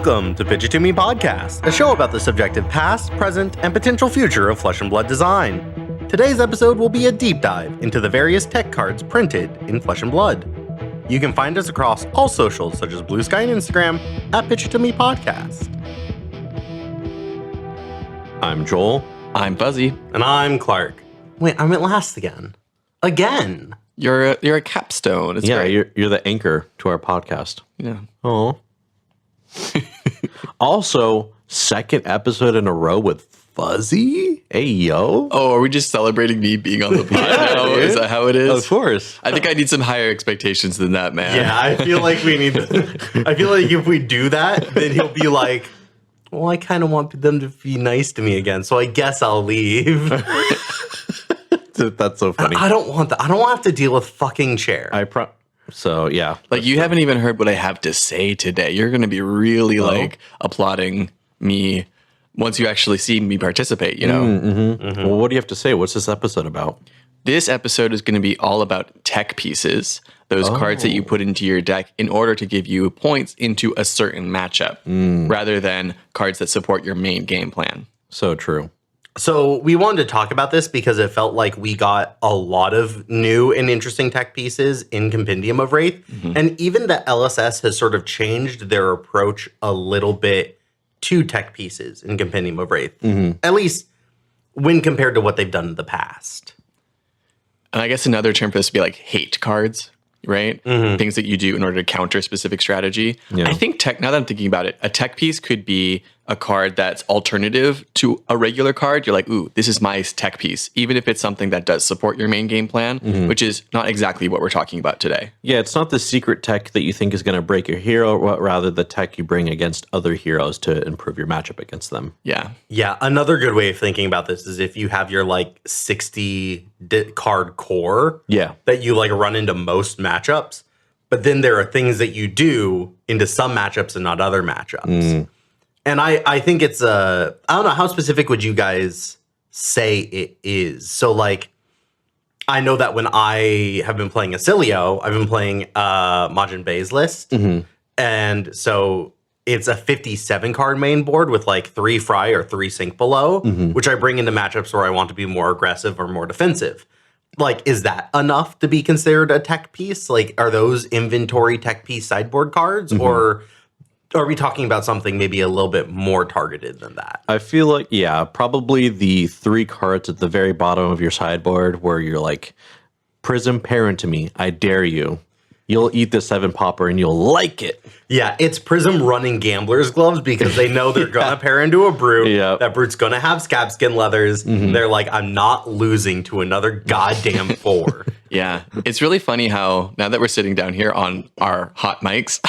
Welcome to Pitch It To Me Podcast, a show about the subjective past, present, and potential future of Flesh and Blood design. Today's episode will be a deep dive into the various tech cards printed in Flesh and Blood. You can find us across all socials such as Blue Sky and Instagram at Pitch It To Me Podcast. I'm Joel. I'm Buzzy. And I'm Clark. Wait, I went last again. Again. You're a capstone. It's yeah, great. you're the anchor to our podcast. Yeah. Oh. Also, second episode in a row with Fuzzy. Hey, yo. Oh, are we just celebrating me being on the pod now? dude. Is that how it is? Of course. I think I need some higher expectations than that, man. Yeah, I feel like we need to. I feel like if we do that, then he'll be like, well, I kind of want them to be nice to me again, so I guess I'll leave. That's so funny. I don't want that. I don't want to have to deal with fucking chair. So, yeah. Like, you haven't even heard what I have to say today. You're going to be really, applauding me once you actually see me participate, you know? Well, what do you have to say? What's this episode about? This episode is going to be all about tech pieces, those cards that you put into your deck in order to give you points into a certain matchup, rather than cards that support your main game plan. So true. So we wanted to talk about this because it felt like we got a lot of new and interesting tech pieces in Compendium of Wraith. And even the LSS has sort of changed their approach a little bit to tech pieces in Compendium of Wraith, at least when compared to what they've done in the past. And I guess another term for this would be like hate cards, right? Things that you do in order to counter a specific strategy. Yeah. I think now that I'm thinking about it, a tech piece could be a card that's alternative to a regular card. You're like, ooh, this is my tech piece, even if it's something that does support your main game plan, which is not exactly what we're talking about today. Yeah, it's not the secret tech that you think is going to break your hero, but rather the tech you bring against other heroes to improve your matchup against them. Yeah. Yeah, another good way of thinking about this is if you have your like 60 card core that you like run into most matchups, but then there are things that you do into some matchups and not other matchups. And I think it's I don't know, how specific would you guys say it is? So like, I know that when I have been playing Acilio, I've been playing Majin Bey's list. And so it's a 57 card main board with like 3 Fry or 3 Sink Below, which I bring into matchups where I want to be more aggressive or more defensive. Like, is that enough to be considered a tech piece? Like, are those inventory tech piece sideboard cards? Or are we talking about something maybe a little bit more targeted than that? I feel like, yeah, probably the 3 cards at the very bottom of your sideboard where you're like, Prism, parent to me, I dare you. You'll eat the 7 popper and you'll like it. Yeah, it's Prism running Gambler's Gloves because they know they're going to pair into a Brute. That Brute's going to have scab skin leathers. They're like, I'm not losing to another goddamn 4. Yeah, it's really funny how now that we're sitting down here on our hot mics,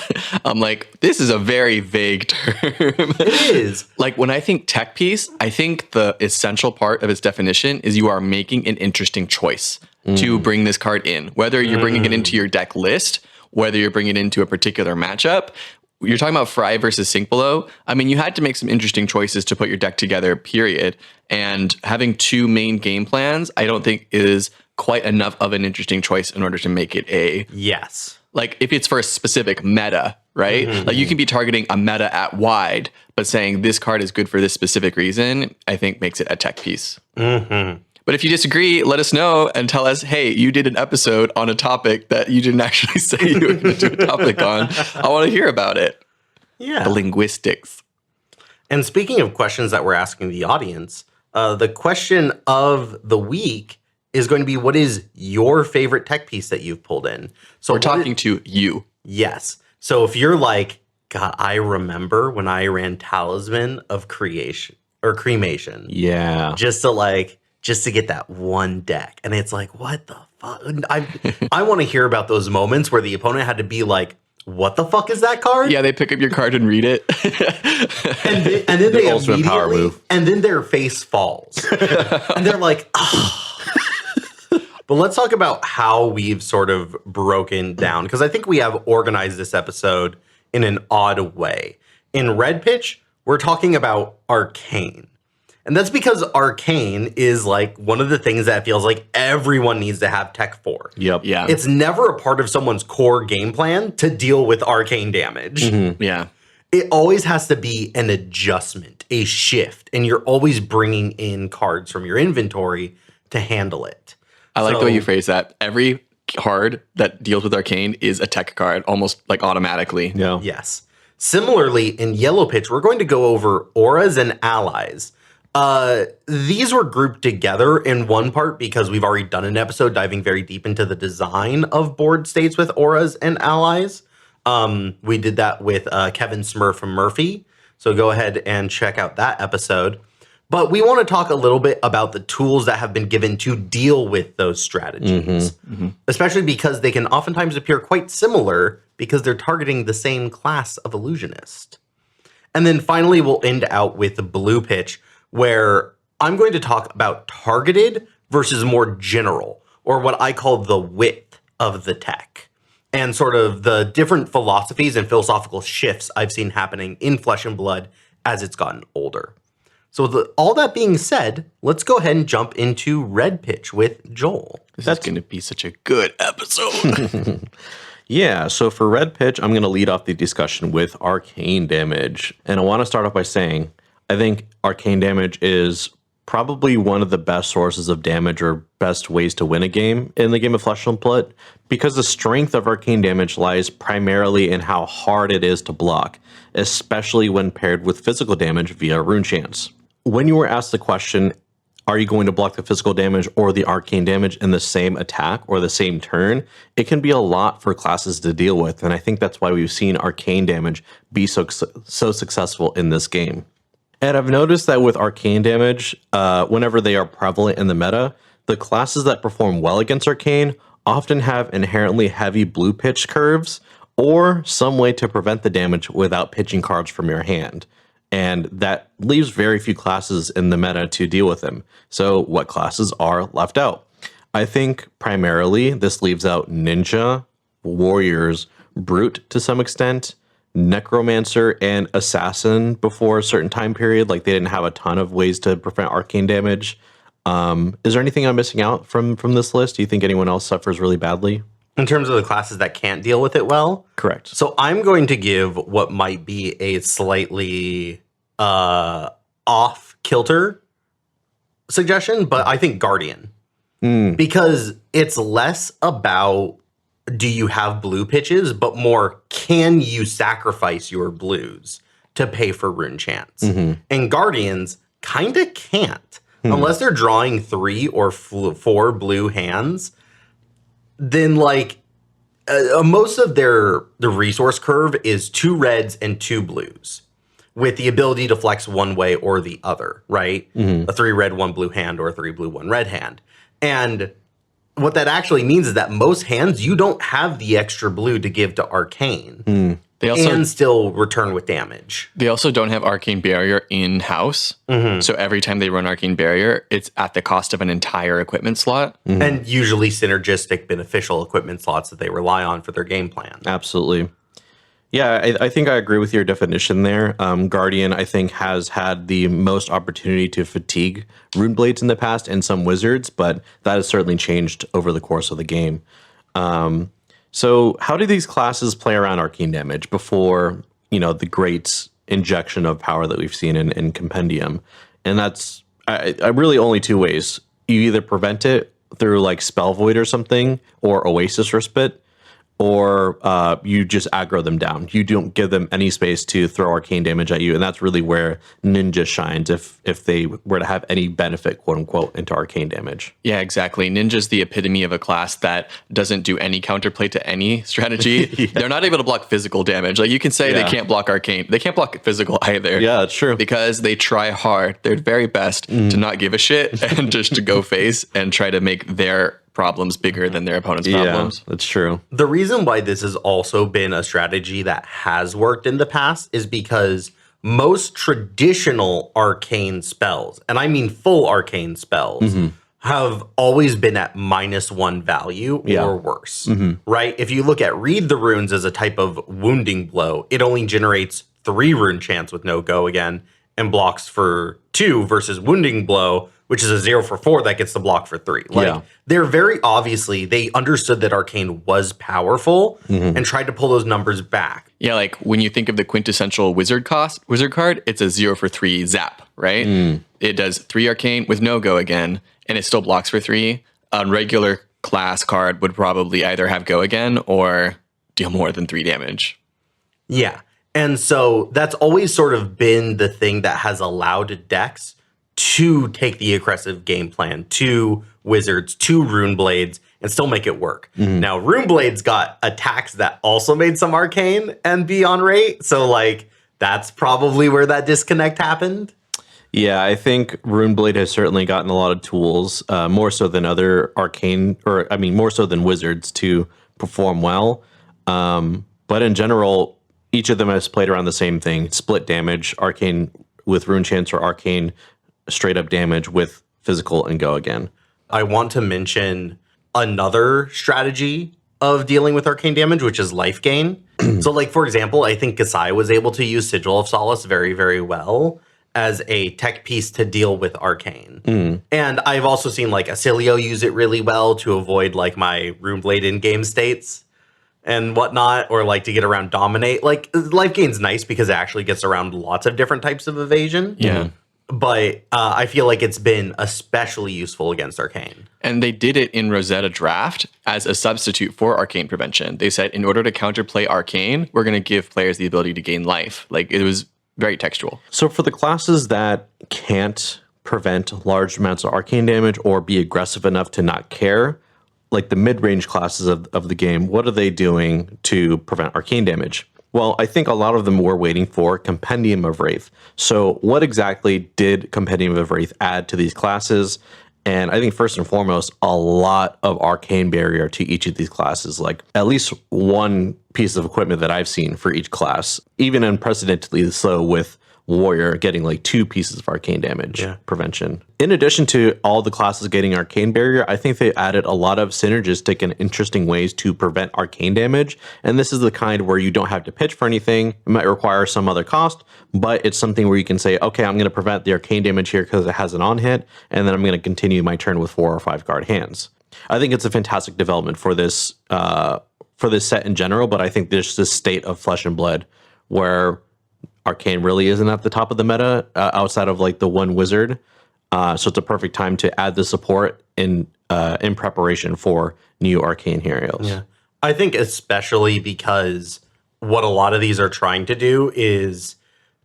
I'm like, this is a very vague term. It is. Like when I think tech piece, I think the essential part of its definition is you are making an interesting choice to bring this card in, whether you're bringing it into your deck list, whether you're bringing it into a particular matchup. You're talking about Fry versus Sink Below. I mean, you had to make some interesting choices to put your deck together, period. And having 2 main game plans, I don't think is quite enough of an interesting choice in order to make it a... Yes. Like, if it's for a specific meta, right? Like, you can be targeting a meta at wide, but saying this card is good for this specific reason, I think makes it a tech piece. But if you disagree, let us know and tell us, hey, you did an episode on a topic that you didn't actually say you were going to do a topic on. I want to hear about it. Yeah. The linguistics. And speaking of questions that we're asking the audience, the question of the week is going to be, what is your favorite tech piece that you've pulled in? So we're talking to you. Yes. So if you're like, God, I remember when I ran Talisman of Creation or Cremation. Yeah. Just to get that one deck. And it's like, what the fuck? I want to hear about those moments where the opponent had to be like, what the fuck is that card? Yeah, they pick up your card and read it. and then they ultimate power immediately, move. and then their face falls. And they're like, oh. But let's talk about how we've sort of broken down, because I think we have organized this episode in an odd way. In Red Pitch, we're talking about Arcane. And that's because Arcane is like one of the things that feels like everyone needs to have tech for. Yep. Yeah. It's never a part of someone's core game plan to deal with arcane damage. Yeah. it always has to be an adjustment, a shift, and you're always bringing in cards from your inventory to handle it. I like the way you phrase that. Every card that deals with Arcane is a tech card, almost like automatically. Yeah. Yes. Similarly, in Yellow Pitch, we're going to go over auras and allies. These were grouped together in one part because we've already done an episode diving very deep into the design of board states with auras and allies. We did that with Kevin Smurf from Murphy. So go ahead and check out that episode. But we want to talk a little bit about the tools that have been given to deal with those strategies, especially because they can oftentimes appear quite similar because they're targeting the same class of illusionist. And then finally, we'll end out with the Blue Pitch, where I'm going to talk about targeted versus more general, or what I call the width of the tech, and sort of the different philosophies and philosophical shifts I've seen happening in Flesh and Blood as it's gotten older. So all that being said, let's go ahead and jump into Red Pitch with Joel. That's going to be such a good episode. Yeah, so for Red Pitch, I'm going to lead off the discussion with Arcane Damage. And I want to start off by saying, I think Arcane Damage is probably one of the best sources of damage or best ways to win a game in the game of Flesh and Blood, because the strength of Arcane Damage lies primarily in how hard it is to block, especially when paired with physical damage via Rune Chance. When you were asked the question, are you going to block the physical damage or the arcane damage in the same attack or the same turn? It can be a lot for classes to deal with, and I think that's why we've seen arcane damage be so successful in this game. And I've noticed that with arcane damage, whenever they are prevalent in the meta, the classes that perform well against arcane often have inherently heavy blue pitch curves or some way to prevent the damage without pitching cards from your hand. And that leaves very few classes in the meta to deal with them. So what classes are left out? I think primarily this leaves out Ninja, Warriors, Brute to some extent, Necromancer, and Assassin before a certain time period. Like, they didn't have a ton of ways to prevent arcane damage. Is there anything I'm missing out from this list? Do you think anyone else suffers really badly? In terms of the classes that can't deal with it well? Correct. So I'm going to give what might be a slightly off-kilter suggestion, but I think Guardian. Because it's less about do you have blue pitches, but more can you sacrifice your blues to pay for Rune Chance? And Guardians kind of can't. Unless they're drawing 3 or 4 blue hands, then like most of the resource curve is 2 reds and 2 blues with the ability to flex one way or the other, right? A 3 red, 1 blue hand or a 3 blue, 1 red hand. And what that actually means is that most hands, you don't have the extra blue to give to Arcane. They also, and still return with damage. They also don't have Arcane Barrier in-house. So every time they run Arcane Barrier, it's at the cost of an entire equipment slot. And usually synergistic, beneficial equipment slots that they rely on for their game plan. Absolutely. Yeah, I think I agree with your definition there. Guardian, I think, has had the most opportunity to fatigue Rune Blades in the past and some Wizards, but that has certainly changed over the course of the game. So how do these classes play around arcane damage before, the great injection of power that we've seen in Compendium? And that's I really only 2 ways. You either prevent it through like Spell Void or something, or Oasis Respite, or you just aggro them down. You don't give them any space to throw arcane damage at you, and that's really where Ninja shines if they were to have any benefit, quote unquote, into arcane damage. Yeah, exactly. Ninja's the epitome of a class that doesn't do any counterplay to any strategy. They're not able to block physical damage. Like, you can say they can't block arcane. They can't block physical either. Yeah, that's true. Because they try hard, their very best to not give a shit and just to go face and try to make their problems bigger than their opponent's problems. Yeah, that's true. The reason why this has also been a strategy that has worked in the past is because most traditional arcane spells, and I mean full arcane spells, have always been at -1 value or worse, right? If you look at Read the Runes as a type of wounding blow, it only generates 3 Rune Chance with no go again and blocks for 2 versus Wounding Blow, which is a 0 for 4 that gets the block for 3. Like, they're very obviously, they understood that Arcane was powerful and tried to pull those numbers back. Yeah, like when you think of the quintessential wizard card, it's a 0 for 3 zap, right? It does 3 Arcane with no go again, and it still blocks for 3. A regular class card would probably either have go again or deal more than 3 damage. Yeah. And so that's always sort of been the thing that has allowed decks to take the aggressive game plan to wizards, to rune blades, and still make it work. Now, rune blades got attacks that also made some arcane and be on rate. So, like, that's probably where that disconnect happened. Yeah, I think Runeblade has certainly gotten a lot of tools, more so than other arcane, or I mean, more so than wizards to perform well. But in general, each of them has played around the same thing: split damage, arcane with rune chance, or arcane straight up damage with physical and go again. I want to mention another strategy of dealing with arcane damage, which is life gain. So, like, for example, I think Kasai was able to use Sigil of Solace very, very well as a tech piece to deal with arcane. And I've also seen like Acilio use it really well to avoid like my Runeblade in-game states and whatnot, or like to get around dominate. Like, life gain's nice because it actually gets around lots of different types of evasion. Yeah. But I feel like it's been especially useful against arcane. And they did it in Rosetta Draft as a substitute for arcane prevention. They said, in order to counterplay arcane, we're going to give players the ability to gain life. Like, it was very textual. So for the classes that can't prevent large amounts of arcane damage or be aggressive enough to not care, like the mid-range classes of the game, what are they doing to prevent arcane damage? Well, I think a lot of them were waiting for Compendium of Wraith. So what exactly did Compendium of Wraith add to these classes? And I think first and foremost, a lot of arcane barrier to each of these classes, like at least one piece of equipment that I've seen for each class, even unprecedentedly so with Warrior getting like 2 pieces of arcane damage prevention. In addition to all the classes getting arcane barrier, I think they added a lot of synergistic and interesting ways to prevent arcane damage. And this is the kind where you don't have to pitch for anything. It might require some other cost, but it's something where you can say, okay, I'm going to prevent the arcane damage here because it has an on hit, and then I'm going to continue my turn with 4 or 5 card hands. I think it's a fantastic development for this set in general, but I think there's this state of Flesh and Blood where Arcane really isn't at the top of the meta outside of like the one wizard. So it's a perfect time to add the support in preparation for new Arcane heroes. Yeah. I think especially because what a lot of these are trying to do is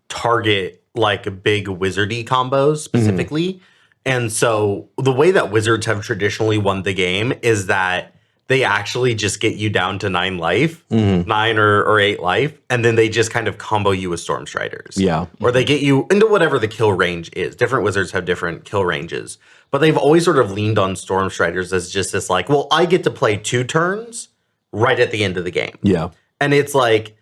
target like big wizardy combos specifically. And so the way that wizards have traditionally won the game is that they actually just get you down to 9 life, 9 or 8 life, and then they just kind of combo you with Storm Striders. Yeah. Or they get you into whatever the kill range is. Different wizards have different kill ranges. But they've always sort of leaned on Storm Striders as just this like, well, I get to play 2 turns right at the end of the game. Yeah. And it's like,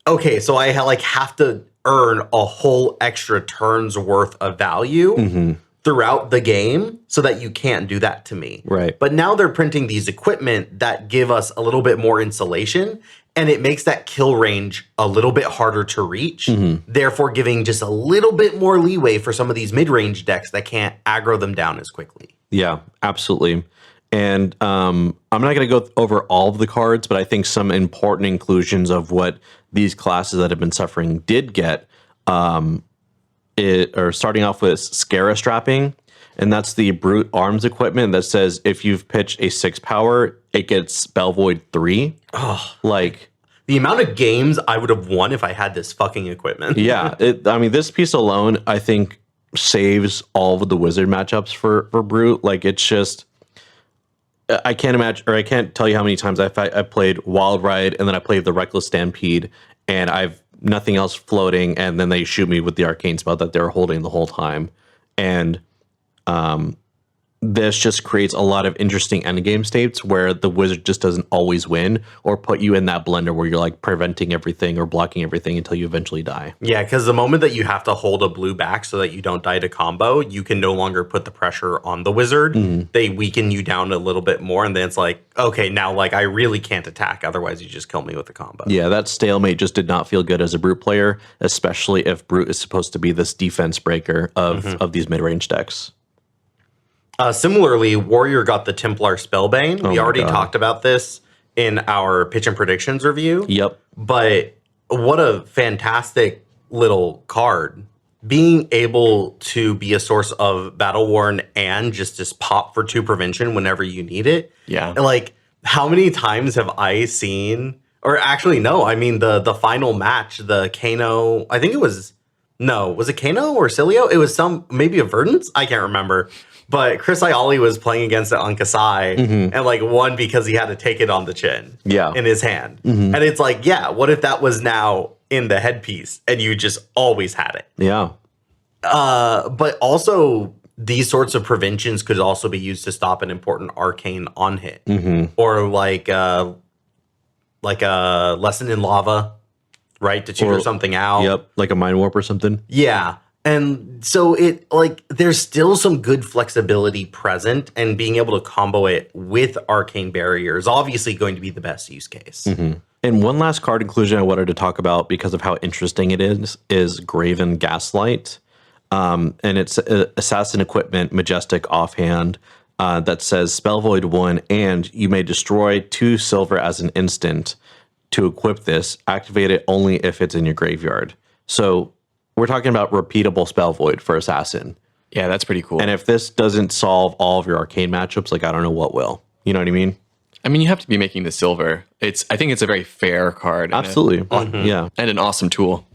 okay, so I have to earn a whole extra turn's worth of value throughout the game so that you can't do that to me. Right. But now they're printing these equipment that give us a little bit more insulation, and it makes that kill range a little bit harder to reach, therefore giving just a little bit more leeway for some of these mid-range decks that can't aggro them down as quickly. Yeah, absolutely. And I'm not going to go over all of the cards, but I think some important inclusions of what these classes that have been suffering did get are starting off with Scara Strapping, and that's the Brute Arms equipment that says if you've pitched a 6 power, it gets Spell Void 3. Oh, like the amount of games I would have won if I had this fucking equipment. Yeah, I mean, this piece alone, I think, saves all of the wizard matchups for Brute. Like, it's just, I can't imagine, or I can't tell you how many times I played Wild Ride, and then I played the Reckless Stampede, and I've nothing else floating, and then they shoot me with the arcane spell that they're holding the whole time. And this just creates a lot of interesting endgame states where the wizard just doesn't always win, or put you in that blender where you're like preventing everything or blocking everything until you eventually die. Yeah, because the moment that you have to hold a blue back so that you don't die to combo, you can no longer put the pressure on the wizard. They weaken you down a little bit more, and then it's like, okay, now like I really can't attack, otherwise you just kill me with the combo. Yeah, that stalemate just did not feel good as a Brute player, especially if Brute is supposed to be this defense breaker of these mid-range decks. Similarly, Warrior got the Templar Spellbane. We already talked about this in our pitch and predictions review. Yep. But what a fantastic little card. Being able to be a source of Battle Worn and just pop for 2 prevention whenever you need it. Yeah. Like, how many times have I seen, or actually, no, I mean, the final match, the Kano, I think it was, no, was it Kano or Cilio? It was maybe a Verdance? I can't remember. But Chris Iali was playing against it on Kasai and like won because he had to take it on the chin in his hand. And it's like, yeah, what if that was now in the headpiece and you just always had it? Yeah. But also these sorts of preventions could also be used to stop an important arcane on hit or like a lesson in lava, right? To tutor something out. Yep. Like a mind warp or something. Yeah. And so there's still some good flexibility present, and being able to combo it with Arcane Barrier is obviously going to be the best use case. And one last card inclusion I wanted to talk about because of how interesting it is Graven Gaslight. And it's Assassin Equipment, Majestic Offhand, that says Spell Void 1, and you may destroy 2 silver as an instant to equip this. Activate it only if it's in your graveyard. So we're talking about repeatable Spell Void for Assassin. Yeah, that's pretty cool. And if this doesn't solve all of your arcane matchups, like I don't know what will. You know what I mean? I mean, you have to be making the silver. I think it's a very fair card. Absolutely. Yeah. And an awesome tool.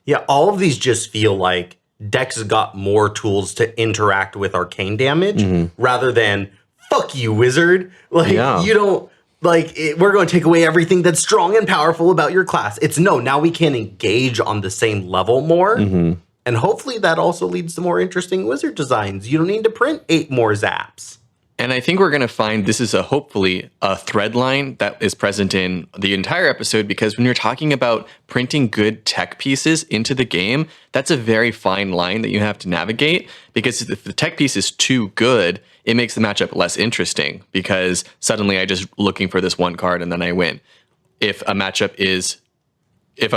Yeah, all of these just feel like decks got more tools to interact with arcane damage rather than, fuck you, wizard. Like, you don't... Like, we're going to take away everything that's strong and powerful about your class. It's no, now we can engage on the same level more. And hopefully that also leads to more interesting wizard designs. You don't need to print 8 more zaps. And I think we're going to find this is hopefully a thread line that is present in the entire episode, because when you're talking about printing good tech pieces into the game, that's a very fine line that you have to navigate, because if the tech piece is too good, it makes the matchup less interesting, because suddenly I just looking for this one card and then I win. If a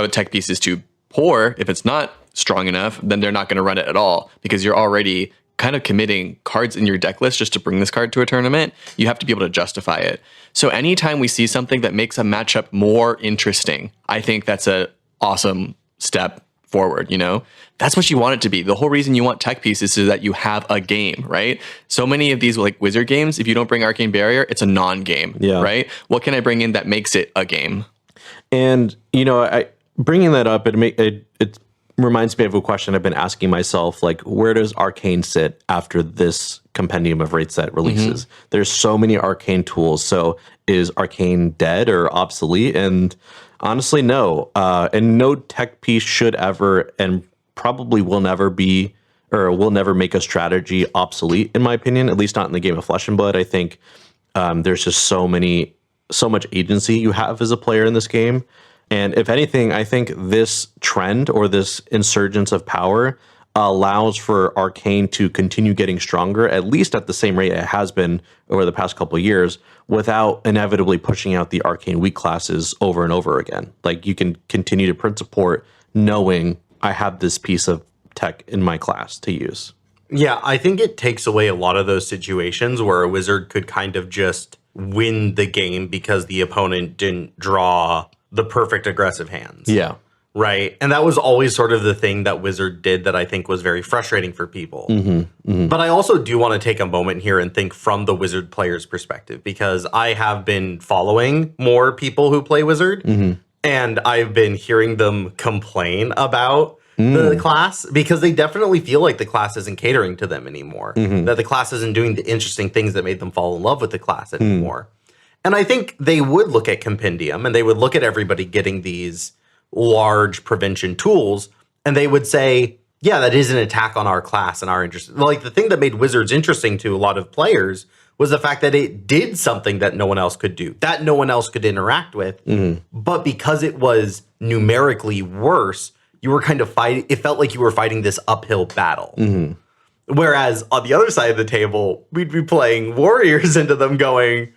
tech piece is too poor, if it's not strong enough, then they're not going to run it at all, because you're already kind of committing cards in your deck list just to bring this card to a tournament. You have to be able to justify it. So anytime we see something that makes a matchup more interesting, I think that's an awesome step forward, you know? That's what you want it to be. The whole reason you want tech pieces is so that you have a game, right? So many of these like wizard games, if you don't bring Arcane Barrier, it's a non-game, right? What can I bring in that makes it a game? And, you know, bringing that up, it reminds me of a question I've been asking myself, like, where does Arcane sit after this compendium of raid set releases? There's so many Arcane tools. So is Arcane dead or obsolete? And honestly, no. And no tech piece should ever, and probably will never be, or will never make a strategy obsolete, in my opinion, at least not in the game of Flesh and Blood. I think there's just so much agency you have as a player in this game. And if anything, I think this trend or this insurgence of power allows for Arcane to continue getting stronger, at least at the same rate it has been over the past couple of years, without inevitably pushing out the Arcane weak classes over and over again. Like, you can continue to print support knowing I have this piece of tech in my class to use. Yeah, I think it takes away a lot of those situations where a wizard could kind of just win the game because the opponent didn't draw the perfect aggressive hands. Yeah. Right. And that was always sort of the thing that Wizard did that I think was very frustrating for people. But I also do want to take a moment here and think from the Wizard player's perspective, because I have been following more people who play Wizard and I've been hearing them complain about the class, because they definitely feel like the class isn't catering to them anymore, that the class isn't doing the interesting things that made them fall in love with the class anymore. And I think they would look at Compendium and they would look at everybody getting these large prevention tools and they would say, yeah, that is an attack on our class and our interest. Like, the thing that made Wizards interesting to a lot of players was the fact that it did something that no one else could do, that no one else could interact with. But because it was numerically worse, you were kind of fighting, it felt like you were fighting this uphill battle. Whereas on the other side of the table, we'd be playing warriors into them going,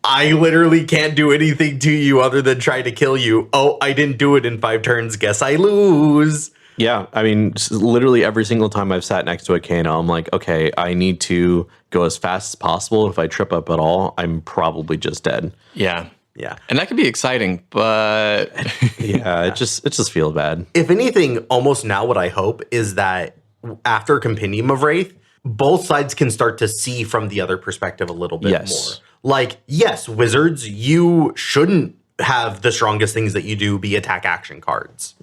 I literally can't do anything to you other than try to kill you. Oh, I didn't do it in 5 turns. Guess I lose. Yeah, I mean, literally every single time I've sat next to a Kano, I'm like, okay, I need to go as fast as possible. If I trip up at all, I'm probably just dead. Yeah. Yeah. And that can be exciting, but yeah, it just feels bad. If anything, almost now what I hope is that after Compendium of Wraith, both sides can start to see from the other perspective a little bit more. Like, yes, wizards, you shouldn't have the strongest things that you do be attack action cards.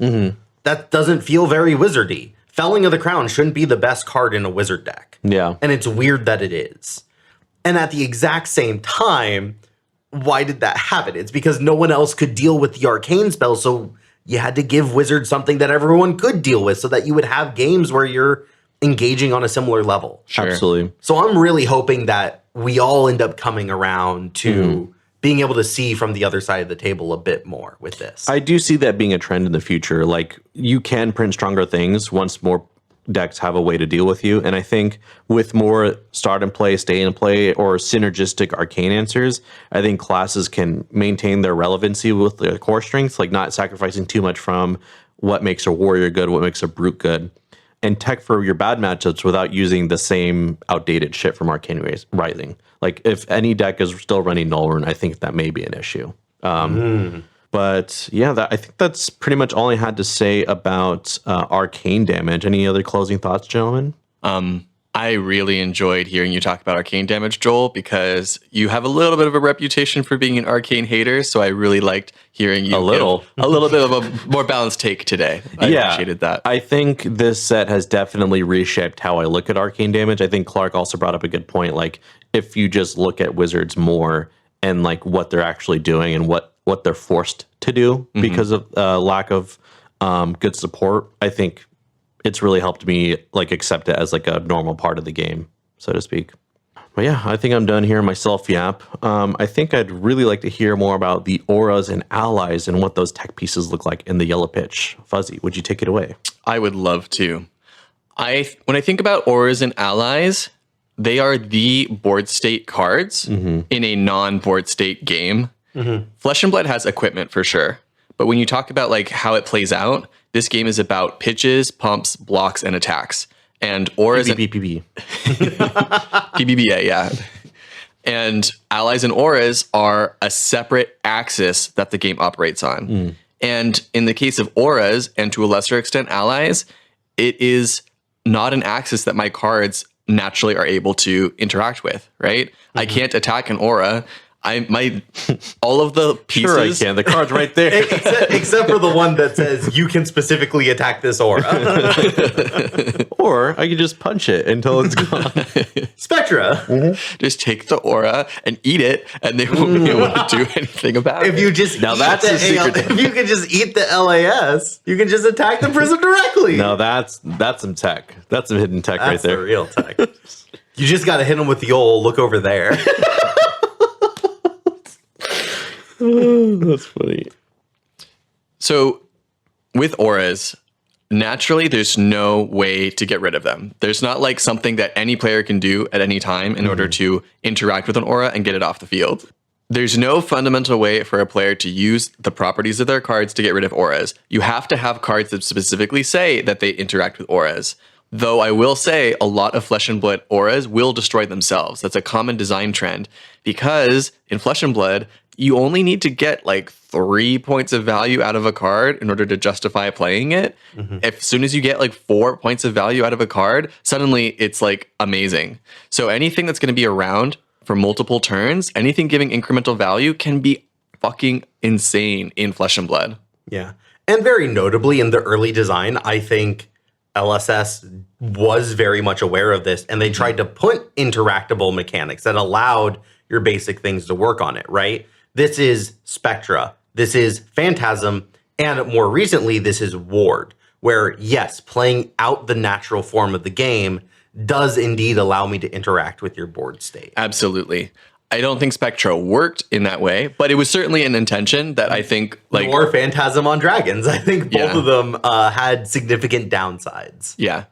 That doesn't feel very wizardy. Felling of the Crown shouldn't be the best card in a wizard deck. Yeah. And it's weird that it is. And at the exact same time, why did that happen? It's because no one else could deal with the arcane spell, so you had to give wizards something that everyone could deal with so that you would have games where you're engaging on a similar level. Sure. Absolutely. So I'm really hoping that we all end up coming around to being able to see from the other side of the table a bit more with this. I do see that being a trend in the future. Like, you can print stronger things once more decks have a way to deal with you. And I think with more start and play, stay and play, or synergistic arcane answers, I think classes can maintain their relevancy with their core strengths, like not sacrificing too much from what makes a warrior good, what makes a brute good, and tech for your bad matchups without using the same outdated shit from Arcane Rising. Like, if any deck is still running Nullrune, I think that may be an issue. But yeah, I think that's pretty much all I had to say about Arcane Damage. Any other closing thoughts, gentlemen? I really enjoyed hearing you talk about Arcane Damage, Joel, because you have a little bit of a reputation for being an Arcane hater. So I really liked hearing you a little bit of a more balanced take today. I appreciated that. I think this set has definitely reshaped how I look at Arcane Damage. I think Clark also brought up a good point. Like, if you just look at wizards more and like what they're actually doing and what they're forced to do because of lack of good support, I think it's really helped me like accept it as like a normal part of the game, so to speak. But yeah, I think I'm done here. Myself yap. I think I'd really like to hear more about the auras and allies and what those tech pieces look like in the yellow pitch. Fuzzy, would you take it away? I would love to. When I think about auras and allies, they are the board state cards in a non-board state game. Flesh and Blood has equipment for sure. But when you talk about like how it plays out, this game is about pitches, pumps, blocks, and attacks. And auras PBBA, yeah. And allies and auras are a separate axis that the game operates on. And in the case of auras, and to a lesser extent allies, it is not an axis that my cards naturally are able to interact with, right? I can't attack an aura. All of the pieces. Sure, I can. The card's right there. except for the one that says you can specifically attack this aura. Or I could just punch it until it's gone. Spectra. Just take the aura and eat it, and they won't be able to do anything about it. If you just that's a secret. If you can just eat the LAS, you can just attack the prism directly. No, that's some tech. That's some hidden tech right there. That's the real tech. You just got to hit them with the old look over there. That's funny. So with auras, naturally, there's no way to get rid of them. There's not like something that any player can do at any time in order to interact with an aura and get it off the field. There's no fundamental way for a player to use the properties of their cards to get rid of auras. You have to have cards that specifically say that they interact with auras. Though I will say a lot of Flesh and Blood auras will destroy themselves. That's a common design trend because in Flesh and Blood, you only need to get like 3 points of value out of a card in order to justify playing it. As soon as you get like 4 points of value out of a card, suddenly it's like amazing. So anything that's going to be around for multiple turns, anything giving incremental value can be fucking insane in Flesh and Blood. Yeah. And very notably in the early design, I think LSS was very much aware of this, and they tried to put interactable mechanics that allowed your basic things to work on it, right? This is Spectra, this is Phantasm, and more recently, this is Ward, where yes, playing out the natural form of the game does indeed allow me to interact with your board state. Absolutely. I don't think Spectra worked in that way, but it was certainly an intention that I think like or Phantasm on Dragons. I think both of them had significant downsides. Yeah.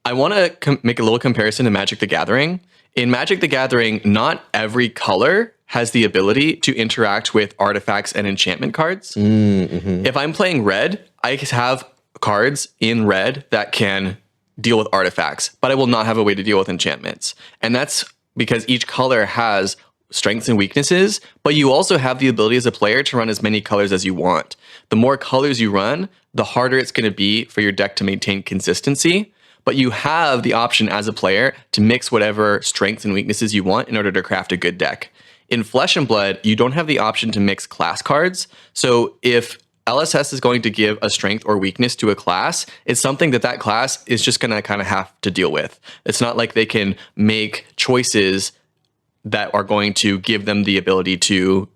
I want to make a little comparison to Magic the Gathering. In Magic the Gathering, not every color has the ability to interact with artifacts and enchantment cards. If I'm playing red, I have cards in red that can deal with artifacts, but I will not have a way to deal with enchantments. And that's because each color has strengths and weaknesses, but you also have the ability as a player to run as many colors as you want. The more colors you run, the harder it's going to be for your deck to maintain consistency. But you have the option as a player to mix whatever strengths and weaknesses you want in order to craft a good deck. In Flesh and Blood, you don't have the option to mix class cards. So if LSS is going to give a strength or weakness to a class, it's something that class is just going to kind of have to deal with. It's not like they can make choices that are going to give them the ability to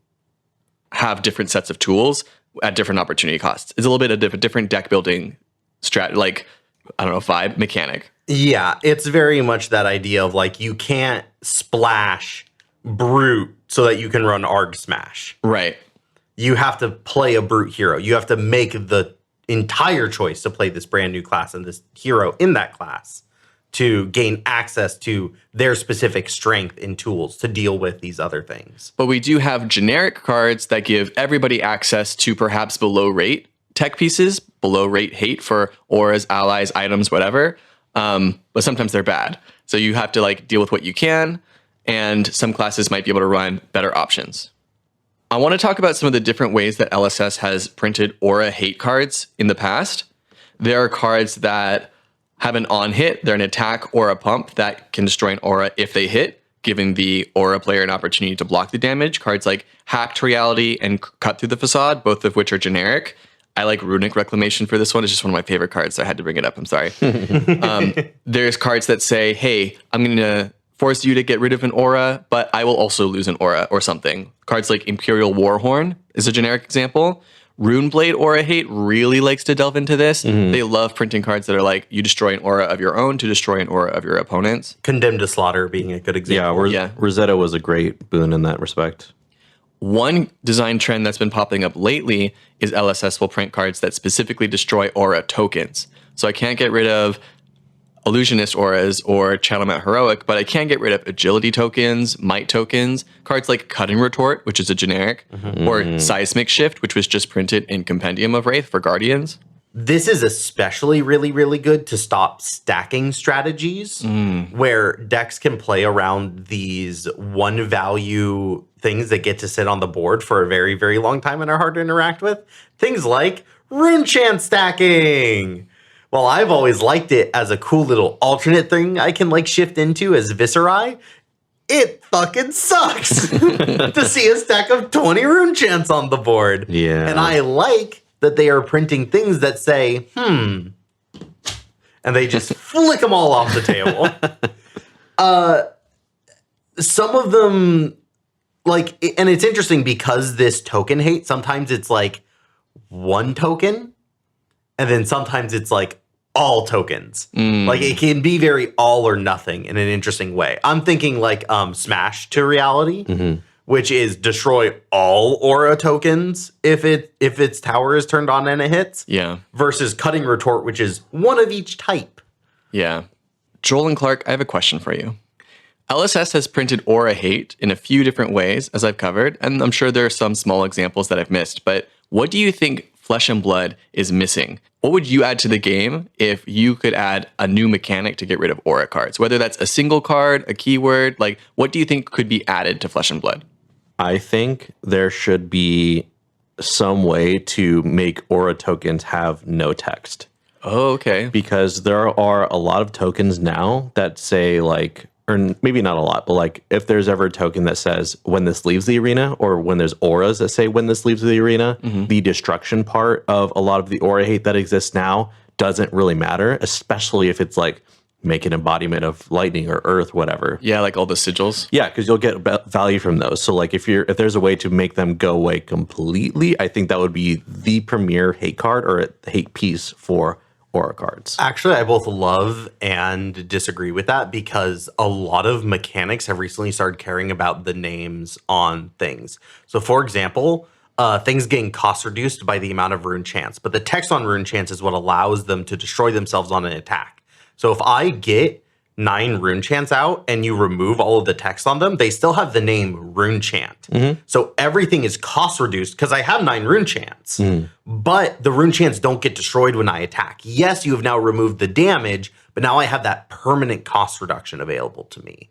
have different sets of tools at different opportunity costs. It's a little bit of a different deck building vibe mechanic. Yeah, it's very much that idea of like you can't splash Brute so that you can run Arg Smash. Right. You have to play a Brute hero. You have to make the entire choice to play this brand new class and this hero in that class to gain access to their specific strength and tools to deal with these other things. But we do have generic cards that give everybody access to perhaps below rate tech pieces, below rate hate for auras, allies, items, whatever. But sometimes they're bad. So you have to like deal with what you can, and some classes might be able to run better options. I want to talk about some of the different ways that LSS has printed aura hate cards in the past. There are cards that have an on hit, they're an attack or a pump that can destroy an aura if they hit, giving the aura player an opportunity to block the damage. Cards like Hacked Reality and Cut Through the Facade, both of which are generic. I like Runic Reclamation for this one. It's just one of my favorite cards, so I had to bring it up. I'm sorry. There's cards that say, hey, I'm going to force you to get rid of an aura, but I will also lose an aura or something. Cards like Imperial Warhorn is a generic example. Runeblade Aura Hate really likes to delve into this. They love printing cards that are like, you destroy an aura of your own to destroy an aura of your opponent's. Condemned to Slaughter being a good example. Rosetta was a great boon in that respect. One design trend that's been popping up lately is LSS will print cards that specifically destroy aura tokens. So I can't get rid of Illusionist auras or Channel Mount Heroic, but I can get rid of agility tokens, might tokens, cards like Cutting Retort, which is a generic, or Seismic Shift, which was just printed in Compendium of Wraith for Guardians. This is especially really, really good to stop stacking strategies where decks can play around these one value things that get to sit on the board for a very, very long time and are hard to interact with. Things like Rune Chant stacking. Well, I've always liked it as a cool little alternate thing I can like shift into as Viscerai. It fucking sucks to see a stack of 20 Rune Chants on the board. Yeah. And I like that they are printing things that say, and they just flick them all off the table. Some of them, like, and it's interesting because this token hate, sometimes it's like one token, and then sometimes it's like all tokens. Like it can be very all or nothing in an interesting way. I'm thinking like Smash to Reality, which is destroy all aura tokens if its tower is turned on and it hits. Yeah. Versus Cutting Retort, which is one of each type. Yeah. Joel and Clark, I have a question for you. LSS has printed aura hate in a few different ways, as I've covered, and I'm sure there are some small examples that I've missed, but what do you think Flesh and Blood is missing? What would you add to the game if you could add a new mechanic to get rid of aura cards? Whether that's a single card, a keyword, like what do you think could be added to Flesh and Blood? I think there should be some way to make aura tokens have no text. Oh, okay. Because there are a lot of tokens now that say like, or maybe not a lot, but like if there's ever a token that says when this leaves the arena, or when there's auras that say when this leaves the arena, the destruction part of a lot of the aura hate that exists now doesn't really matter, especially if it's like make an embodiment of lightning or earth, whatever. Yeah, like all the sigils. Yeah, because you'll get value from those. So like if there's a way to make them go away completely, I think that would be the premier hate card or hate piece for aura cards. Actually, I both love and disagree with that because a lot of mechanics have recently started caring about the names on things. So for example, things getting cost reduced by the amount of Rune Chants, but the text on Rune Chants is what allows them to destroy themselves on an attack. So if I get 9 rune chants out and you remove all of the text on them, they still have the name rune chant. So everything is cost reduced because I have 9 rune chants, but the rune chants don't get destroyed when I attack. Yes, you have now removed the damage, but now I have that permanent cost reduction available to me.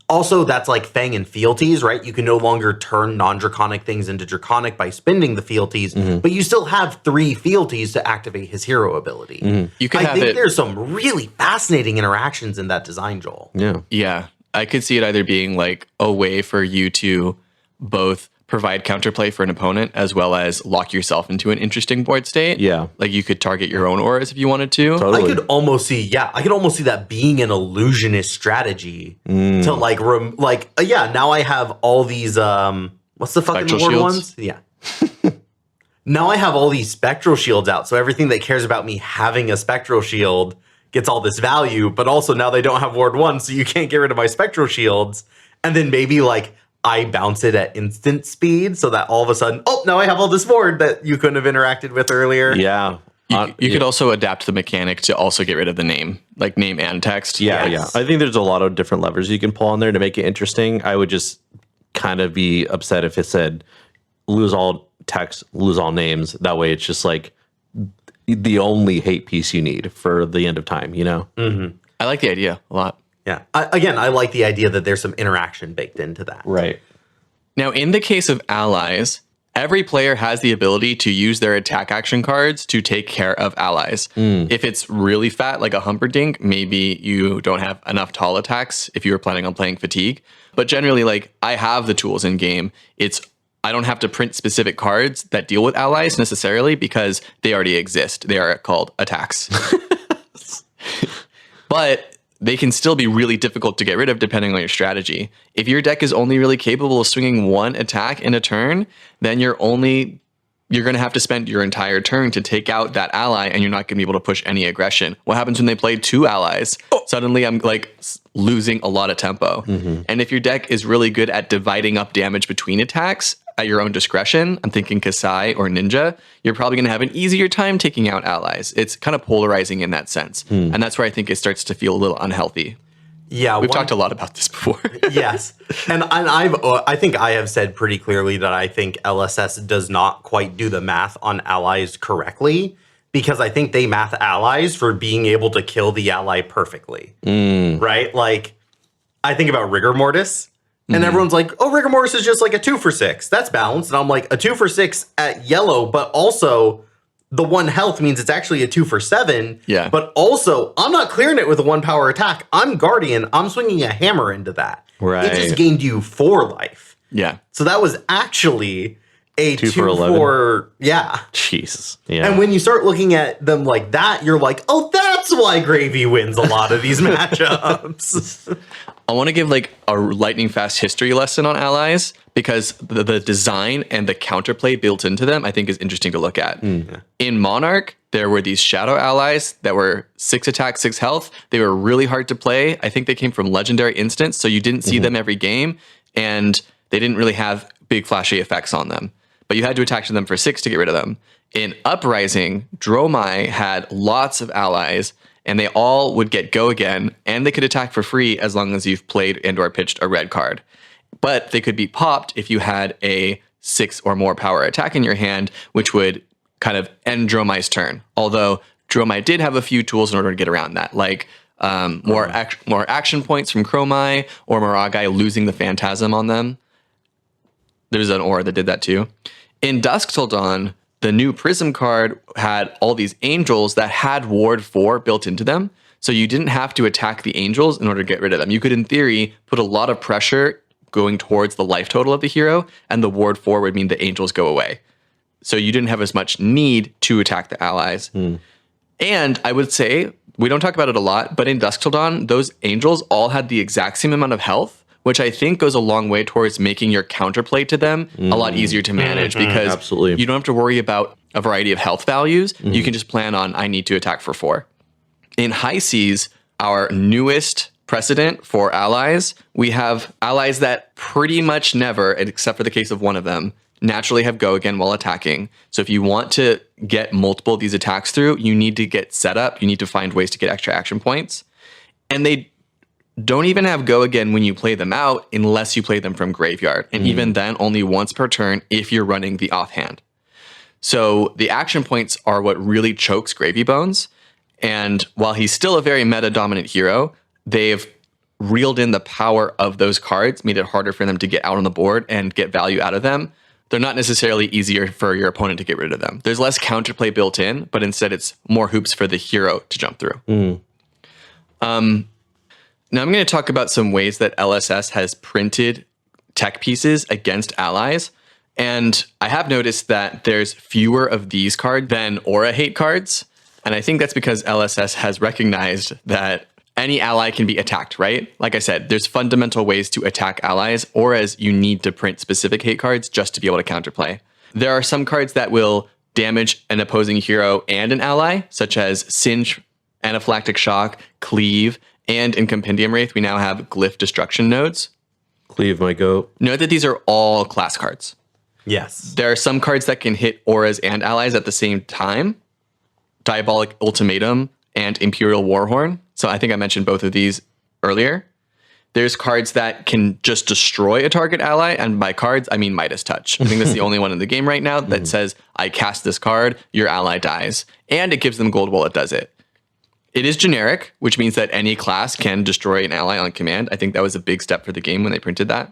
Also, that's like Fang and fealties, right? You can no longer turn non-draconic things into draconic by spending the fealties, but you still have 3 fealties to activate his hero ability. You can I think there's some really fascinating interactions in that design, Joel. Yeah. I could see it either being like a way for you to both provide counterplay for an opponent as well as lock yourself into an interesting board state. Yeah. Like you could target your own auras if you wanted to. Totally. I could almost see that being an illusionist strategy to now I have all these what's the fucking Spectral word shields? ones? Yeah. Now I have all these spectral shields out, so everything that cares about me having a spectral shield gets all this value, but also now they don't have ward 1, so you can't get rid of my spectral shields. And then maybe like I bounce it at instant speed so that all of a sudden, now I have all this ward that you couldn't have interacted with earlier. Yeah. You could also adapt the mechanic to also get rid of the name, like name and text. Yeah. I think there's a lot of different levers you can pull on there to make it interesting. I would just kind of be upset if it said lose all text, lose all names. That way it's just like the only hate piece you need for the end of time, you know? I like the idea a lot. Yeah. I like the idea that there's some interaction baked into that. Right. Now, in the case of allies, every player has the ability to use their attack action cards to take care of allies. If it's really fat, like a Humperdinck, maybe you don't have enough tall attacks if you were planning on playing fatigue. But generally, like, I have the tools in game. I don't have to print specific cards that deal with allies necessarily because they already exist. They are called attacks. But they can still be really difficult to get rid of depending on your strategy. If your deck is only really capable of swinging 1 attack in a turn, then you're going to have to spend your entire turn to take out that ally, and you're not going to be able to push any aggression. What happens when they play 2 allies? Suddenly I'm like losing a lot of tempo. And if your deck is really good at dividing up damage between attacks at your own discretion, I'm thinking Kasai or Ninja, you're probably going to have an easier time taking out allies. It's kind of polarizing in that sense. And that's where I think it starts to feel a little unhealthy. Yeah, We've talked a lot about this before. Yes. And I think I have said pretty clearly that I think LSS does not quite do the math on allies correctly, because I think they math allies for being able to kill the ally perfectly. Right? Like, I think about Rigor Mortis, and everyone's like, oh, Rigor Mortis is just like a 2 for 6. That's balanced. And I'm like, a 2 for 6 at yellow, but also the 1 health means it's actually a 2 for 7. Yeah. But also, I'm not clearing it with a 1 power attack. I'm Guardian. I'm swinging a hammer into that. Right. It just gained you 4 life. Yeah. So that was actually a 2 for 11. Yeah. Jesus. Yeah. And when you start looking at them like that, you're like, oh, that's why Gravy wins a lot of these matchups. I want to give like a lightning fast history lesson on allies because the design and the counterplay built into them, I think, is interesting to look at. In Monarch, there were these shadow allies that were 6 attack, 6 health. They were really hard to play. I think they came from legendary instants, so you didn't see them every game, and they didn't really have big flashy effects on them. But you had to attack them for 6 to get rid of them. In Uprising, Dromai had lots of allies, and they all would get go again, and they could attack for free as long as you've played and or pitched a red card. But they could be popped if you had a 6 or more power attack in your hand, which would kind of end Dromai's turn. Although Dromai did have a few tools in order to get around that, like more action points from Chromai or Moragai losing the Phantasm on them. There's an aura that did that too. In Dusk Till Dawn, the new Prism card had all these angels that had Ward 4 built into them. So you didn't have to attack the angels in order to get rid of them. You could, in theory, put a lot of pressure going towards the life total of the hero, and the Ward 4 would mean the angels go away. So you didn't have as much need to attack the allies. And I would say, we don't talk about it a lot, but in Dusk Till Dawn, those angels all had the exact same amount of health, which I think goes a long way towards making your counterplay to them a lot easier to manage because Absolutely. you don't have to worry about a variety of health values. You can just plan on, I need to attack for 4. In High Seas, our newest precedent for allies, we have allies that pretty much never, except for the case of one of them, naturally have go again while attacking. So if you want to get multiple of these attacks through, you need to get set up. You need to find ways to get extra action points. And they don't even have go again when you play them out unless you play them from graveyard. And even then, only once per turn if you're running the offhand. So the action points are what really chokes Gravy Bones. And while he's still a very meta-dominant hero, they've reeled in the power of those cards, made it harder for them to get out on the board and get value out of them. They're not necessarily easier for your opponent to get rid of them. There's less counterplay built in, but instead it's more hoops for the hero to jump through. Now I'm going to talk about some ways that LSS has printed tech pieces against allies. And I have noticed that there's fewer of these cards than aura hate cards. And I think that's because LSS has recognized that any ally can be attacked, right? Like I said, there's fundamental ways to attack allies, auras you need to print specific hate cards just to be able to counterplay. There are some cards that will damage an opposing hero and an ally, such as Singe, Anaphylactic Shock, Cleave, and in Compendium Wraith, we now have Glyph Destruction nodes. Cleave my goat. Note that these are all class cards. Yes. There are some cards that can hit auras and allies at the same time. Diabolic Ultimatum and Imperial Warhorn. So I think I mentioned both of these earlier. There's cards that can just destroy a target ally. And by cards, I mean Midas Touch. I think that's the only one in the game right now that says, I cast this card, your ally dies. And it gives them gold while it does it. It is generic, which means that any class can destroy an ally on command. I think that was a big step for the game when they printed that.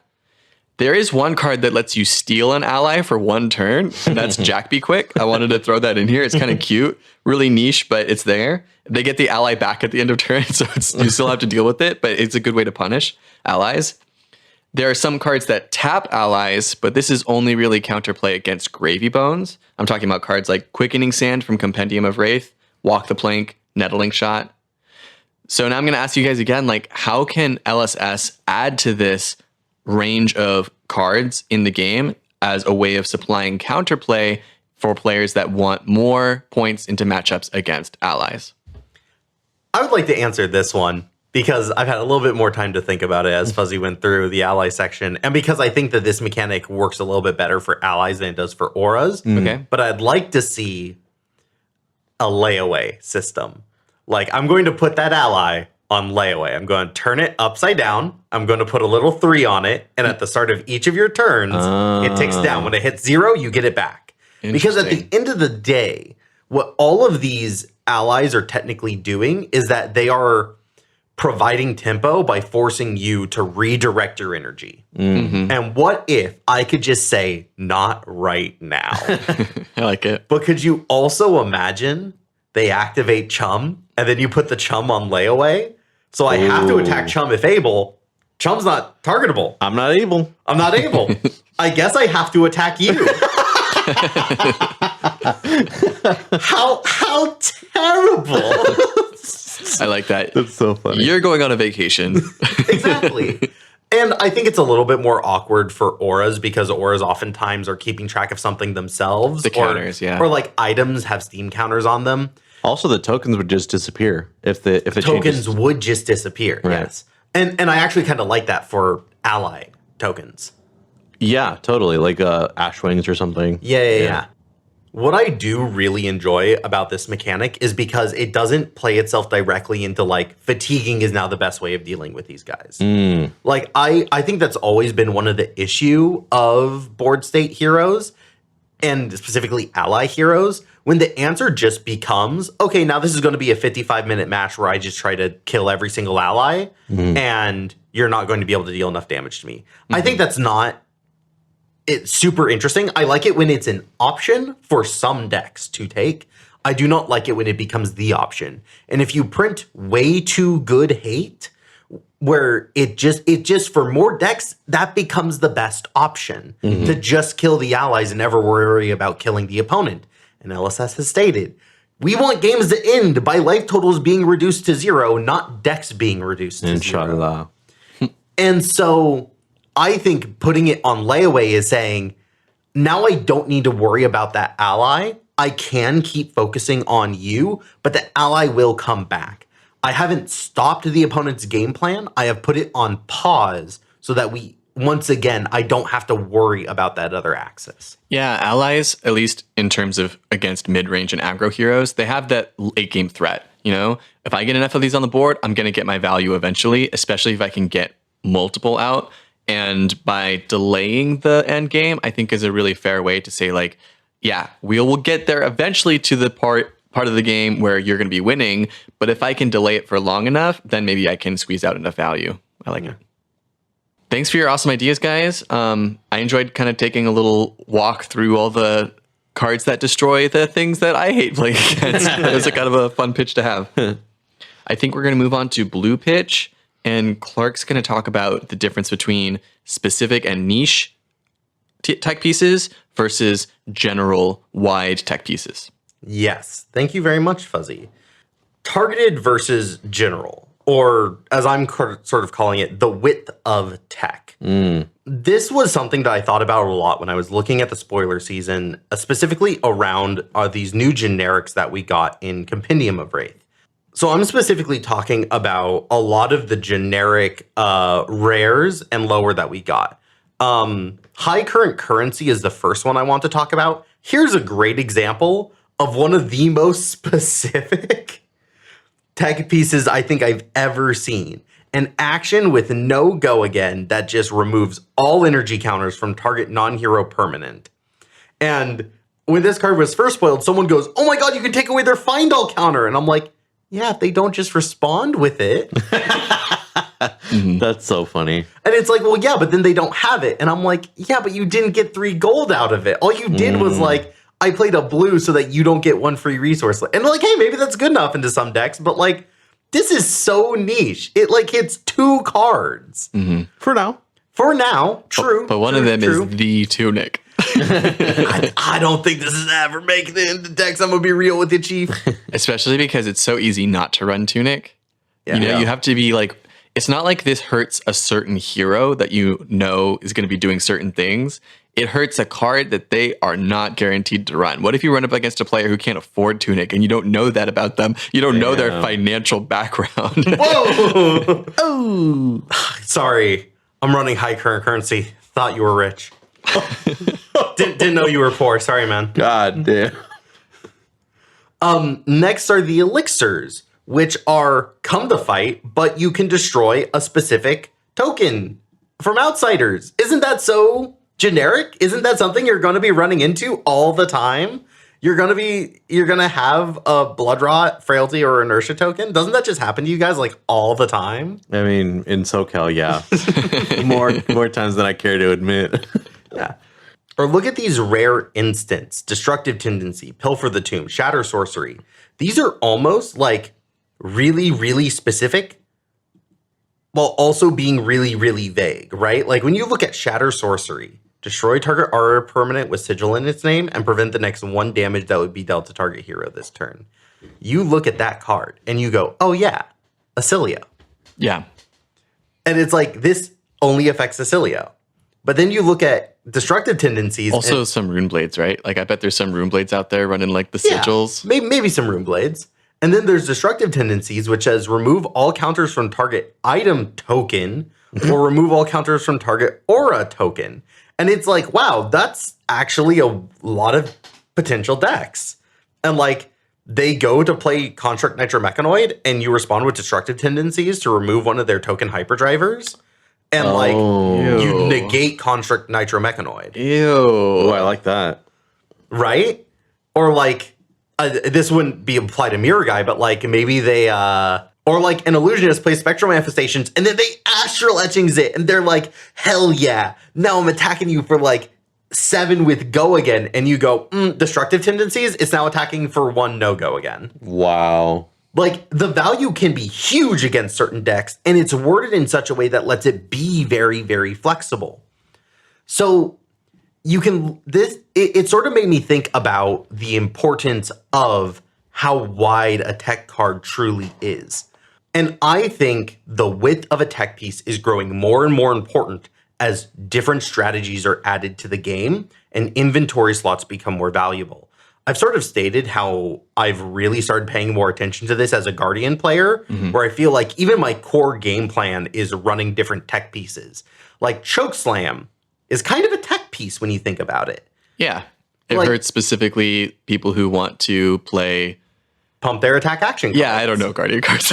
There is one card that lets you steal an ally for one turn, and that's Jack Be Quick. I wanted to throw that in here. It's kind of cute, really niche, but it's there. They get the ally back at the end of turn, so you still have to deal with it, but it's a good way to punish allies. There are some cards that tap allies, but this is only really counterplay against Gravy Bones. I'm talking about cards like Quickening Sand from Compendium of Wraith, Walk the Plank, Nettling Shot. So now I'm going to ask you guys again, like, how can LSS add to this range of cards in the game as a way of supplying counterplay for players that want more points into matchups against allies? I would like to answer this one because I've had a little bit more time to think about it as Fuzzy went through the ally section, and because I think that this mechanic works a little bit better for allies than it does for auras. Okay. But I'd like to see a layaway system. Like, I'm going to put that ally on layaway. I'm going to turn it upside down. I'm going to put a little 3 on it. And at the start of each of your turns, it ticks down. When it hits 0, you get it back. Because at the end of the day, what all of these allies are technically doing is that they are providing tempo by forcing you to redirect your energy. And what if I could just say, not right now? I like it. But could you also imagine they activate Chum and then you put the Chum on layaway? So I have to attack Chum if able. Chum's not targetable. I'm not able. I'm not able. I guess I have to attack you. How terrible. I like that. That's so funny. You're going on a vacation. Exactly. And I think it's a little bit more awkward for auras because auras oftentimes are keeping track of something themselves. The counters, yeah. Or like items have Steam counters on them. Also, the tokens would just disappear if the Tokens changes. would just disappear. Right. Yes. And I actually kind of like that for ally tokens. Yeah, totally. Like Ashwings or something. Yeah. What I do really enjoy about this mechanic is because it doesn't play itself directly into like fatiguing is now the best way of dealing with these guys. Like I think that's always been one of the issue of board state heroes and specifically ally heroes when the answer just becomes, okay, now this is going to be a 55-minute match where I just try to kill every single ally and you're not going to be able to deal enough damage to me. I think that's not it's super interesting. I like it when it's an option for some decks to take. I do not like it when it becomes the option. And if you print way too good hate, where it just for more decks, that becomes the best option to just kill the allies and never worry about killing the opponent. And LSS has stated, we want games to end by life totals being reduced to 0, not decks being reduced to 0. Inshallah. And so I think putting it on layaway is saying, now I don't need to worry about that ally. I can keep focusing on you, but the ally will come back. I haven't stopped the opponent's game plan. I have put it on pause so that once again, I don't have to worry about that other axis. Yeah, allies, at least in terms of against mid-range and aggro heroes, they have that late game threat. You know, if I get enough of these on the board, I'm going to get my value eventually, especially if I can get multiple out. And by delaying the end game, I think is a really fair way to say, like, yeah, we will get there eventually to the part of the game where you're going to be winning. But if I can delay it for long enough, then maybe I can squeeze out enough value. I like it. Thanks for your awesome ideas, guys. I enjoyed kind of taking a little walk through all the cards that destroy the things that I hate playing against. It was a kind of a fun pitch to have. I think we're going to move on to blue pitch, and Clark's going to talk about the difference between specific and niche tech pieces versus general wide tech pieces. Yes. Thank you very much, Fuzzy. Targeted versus general, or as I'm sort of calling it, the width of tech. This was something that I thought about a lot when I was looking at the spoiler season, specifically around these new generics that we got in Compendium of Wraith. So I'm specifically talking about a lot of the generic rares and lower that we got. High current currency is the first one I want to talk about. Here's a great example of one of the most specific tech pieces I think I've ever seen. An action with no go again that just removes all energy counters from target non-hero permanent. And when this card was first spoiled, someone goes, oh my god, you can take away their find all counter. And I'm like, yeah, if they don't just respond with it. That's so funny. And it's like, well, yeah, but then they don't have it. And I'm like, yeah, but you didn't get 3 gold out of it. All you did was like, I played a blue so that you don't get 1 free resource. And like, hey, maybe that's good enough into some decks, but like, this is so niche. It like hits 2 cards. For now. For now, true. But one of them is the Tunic. I don't think this is ever making it into decks. I'm going to be real with you, Chief. Especially because it's so easy not to run Tunic. Yeah. You know, you have to be like, it's not like this hurts a certain hero that you know is going to be doing certain things. It hurts a card that they are not guaranteed to run. What if you run up against a player who can't afford Tunic and you don't know that about them? You don't know their financial background. Whoa! Oh, sorry. I'm running high current currency. Thought you were rich. Didn't know you were poor. Sorry, man. God damn. Next are the elixirs, which are come to fight, but you can destroy a specific token from outsiders. Isn't that so generic? Isn't that something you're going to be running into all the time? You're going to have a blood rot, frailty, or inertia token. Doesn't that just happen to you guys like all the time? I mean, in SoCal, yeah. more times than I care to admit. Yeah. Or look at these rare instants: destructive tendency, pilfer the tomb, shatter sorcery. These are almost like really, really specific, while also being really, really vague, right? Like when you look at shatter sorcery, destroy target aura permanent with sigil in its name and prevent the next 1 damage that would be dealt to target hero this turn. You look at that card and you go, oh yeah, Acilio. Yeah. And it's like, this only affects Acilio. But then you look at destructive tendencies. Also some rune blades, right? Like I bet there's some rune blades out there running like the sigils. Maybe some rune blades. And then there's destructive tendencies, which says remove all counters from target item token or remove all counters from target aura token. And it's like, wow, that's actually a lot of potential decks. And like, they go to play Construct Nitromechanoid and you respond with destructive tendencies to remove one of their token hyperdrivers. And you negate Construct Nitromechanoid. Ew. Oh, I like that. Right? Or like, this wouldn't be applied to Mirror Guy, but like maybe they, or like an illusionist plays Spectral Manifestations and then they Astral Etchings it and they're like, hell yeah, now I'm attacking you for like 7 with go again. And you go, destructive tendencies, it's now attacking for 1 no go again. Wow. Like the value can be huge against certain decks and it's worded in such a way that lets it be very, very flexible. So you can, it sort of made me think about the importance of how wide a tech card truly is. And I think the width of a tech piece is growing more and more important as different strategies are added to the game and inventory slots become more valuable. I've sort of stated how I've really started paying more attention to this as a Guardian player, where I feel like even my core game plan is running different tech pieces. Like Chokeslam is kind of a tech piece when you think about it. Yeah. It hurts specifically people who want to play pump their attack action cards. Yeah, I don't know Guardian cards.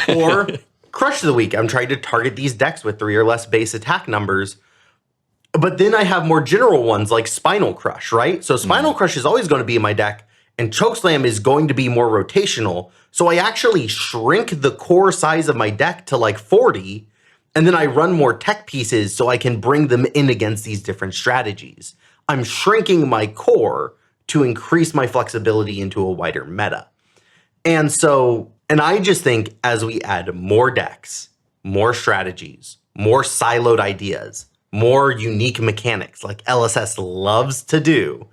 Or Crush of the Week. I'm trying to target these decks with 3 or less base attack numbers. But then I have more general ones like Spinal Crush, right? So Spinal Crush is always going to be in my deck, and Chokeslam is going to be more rotational. So I actually shrink the core size of my deck to like 40, and then I run more tech pieces so I can bring them in against these different strategies. I'm shrinking my core to increase my flexibility into a wider meta. And I just think as we add more decks, more strategies, more siloed ideas, more unique mechanics like LSS loves to do,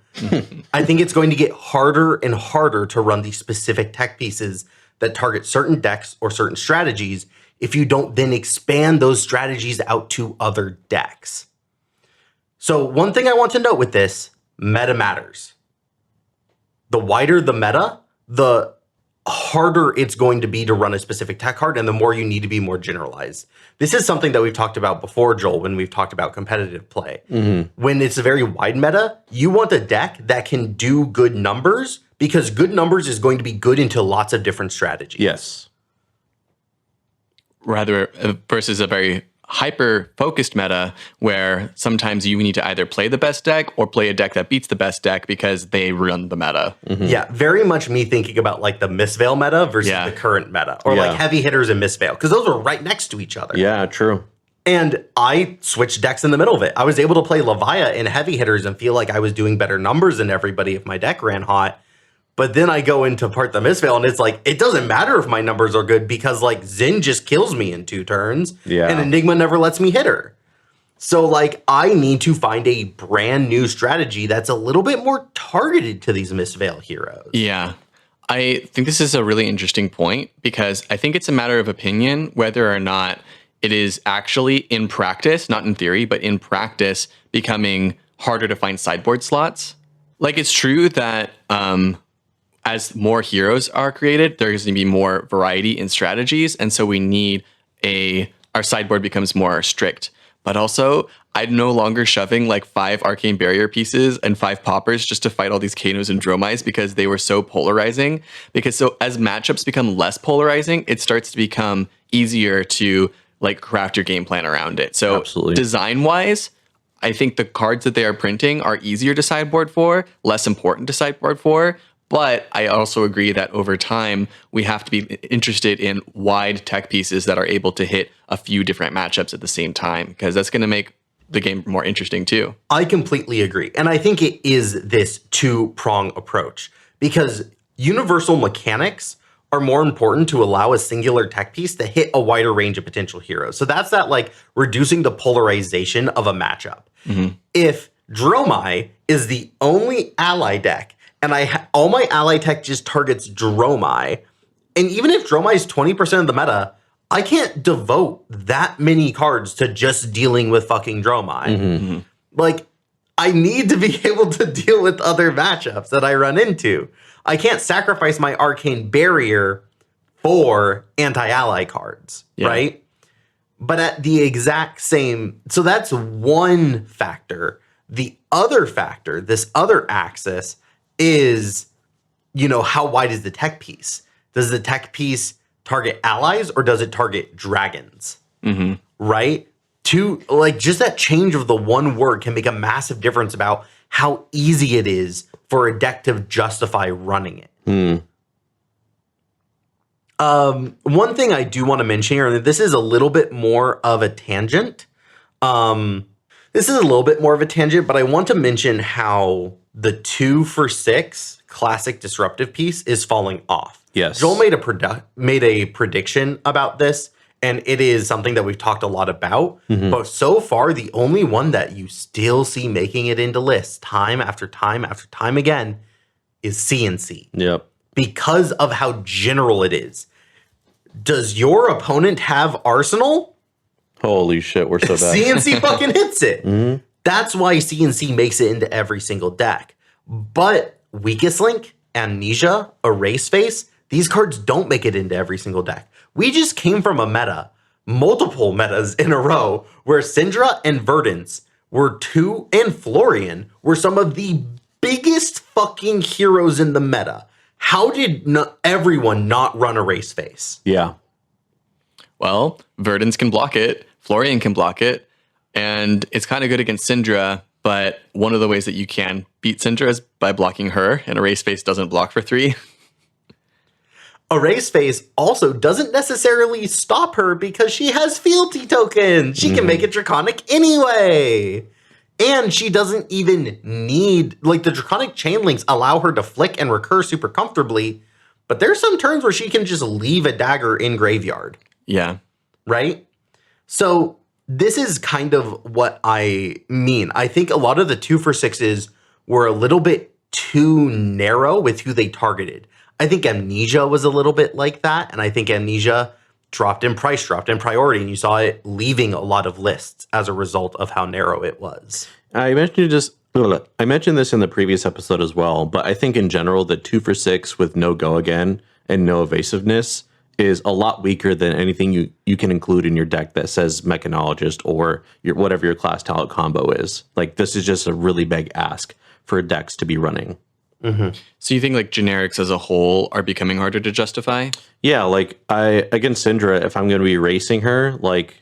I think it's going to get harder and harder to run these specific tech pieces that target certain decks or certain strategies if you don't then expand those strategies out to other decks. So one thing I want to note with this, meta matters. The wider the meta, the harder it's going to be to run a specific tech card, and the more you need to be more generalized. This is something that we've talked about before, Joel, when we've talked about competitive play. When it's a very wide meta, you want a deck that can do good numbers, because good numbers is going to be good into lots of different strategies. Yes. Rather versus a very hyper-focused meta where sometimes you need to either play the best deck or play a deck that beats the best deck because they run the meta. Yeah, very much me thinking about like the Mistveil meta versus the current meta, or like heavy hitters and Mistveil, because those are right next to each other. Yeah, true. And I switched decks in the middle of it. I was able to play Levia in heavy hitters and feel like I was doing better numbers than everybody if my deck ran hot. But then I go into part the Mistveil, and it's like, it doesn't matter if my numbers are good because like Xin just kills me in 2 turns, and Enigma never lets me hit her. So like I need to find a brand new strategy that's a little bit more targeted to these Mistveil heroes. Yeah. I think this is a really interesting point because I think it's a matter of opinion whether or not it is actually in practice, not in theory, but in practice becoming harder to find sideboard slots. Like it's true that as more heroes are created, there's going to be more variety in strategies. And so we need our sideboard becomes more strict. But also, I'm no longer shoving like 5 arcane barrier pieces and 5 poppers just to fight all these Kanos and Dromais because they were so polarizing. Because so as matchups become less polarizing, it starts to become easier to like craft your game plan around it. So design-wise, I think the cards that they are printing are easier to sideboard for, less important to sideboard for. But I also agree that over time, we have to be interested in wide tech pieces that are able to hit a few different matchups at the same time, because that's going to make the game more interesting too. I completely agree. And I think it is this 2-prong approach, because universal mechanics are more important to allow a singular tech piece to hit a wider range of potential heroes. So that's that like reducing the polarization of a matchup. If Dromai is the only ally deck, and all my ally tech just targets Dromai, and even if Dromai is 20% of the meta, I can't devote that many cards to just dealing with fucking Dromai. Like, I need to be able to deal with other matchups that I run into. I can't sacrifice my arcane barrier for anti-ally cards, right? But at the exact same, so that's one factor. The other factor, this other axis, is, how wide is the tech piece? Does the tech piece target allies or does it target dragons? Right? Just that change of the one word can make a massive difference about how easy it is for a deck to justify running it. One thing I do want to mention here, and this is a little bit more of a tangent. But I want to mention how the 2-for-6 classic disruptive piece is falling off. Yes. Joel made a prediction about this, and it is something that we've talked a lot about. But so far, the only one that you still see making it into lists time after time after time again is CNC. Yep. Because of how general it is. Does your opponent have Arsenal? Holy shit, we're so bad. CNC fucking hits it. That's why CNC makes it into every single deck. But Weakest Link, Amnesia, Erase Face, these cards don't make it into every single deck. We just came from a meta, multiple metas in a row, where Syndra and Verdance and Florian were some of the biggest fucking heroes in the meta. How did everyone not run Erase Face? Yeah. Well, Verdance can block it. Florian can block it. And it's kind of good against Syndra. But one of the ways that you can beat Syndra is by blocking her. And Erase Face doesn't block for 3. Erase Face also doesn't necessarily stop her because she has fealty tokens. She can make it Draconic anyway. And she doesn't even need, like, the Draconic chain links allow her to flick and recur super comfortably. But there's some turns where she can just leave a dagger in graveyard. Yeah. Right? So this is kind of what I mean. I think a lot of the 2-for-6s were a little bit too narrow with who they targeted. I think Amnesia was a little bit like that. And I think Amnesia dropped in price, dropped in priority, and you saw it leaving a lot of lists as a result of how narrow it was. I mentioned this in the previous episode as well, but I think in general, the 2-for-6 with no go again and no evasiveness is a lot weaker than anything you can include in your deck that says Mechanologist or whatever your class talent combo is. Like, this is just a really big ask for decks to be running. Mm-hmm. So you think like generics as a whole are becoming harder to justify? Yeah, like against Syndra, if I'm going to be racing her, like,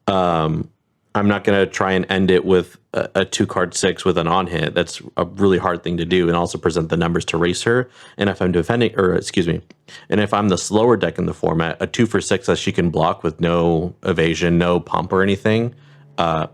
I'm not going to try and end it with a 2-card 6 with an on hit. That's a really hard thing to do, and also present the numbers to race her. And if I'm and if I'm the slower deck in the format, a 2-for-6 that she can block with no evasion, no pump or anything, a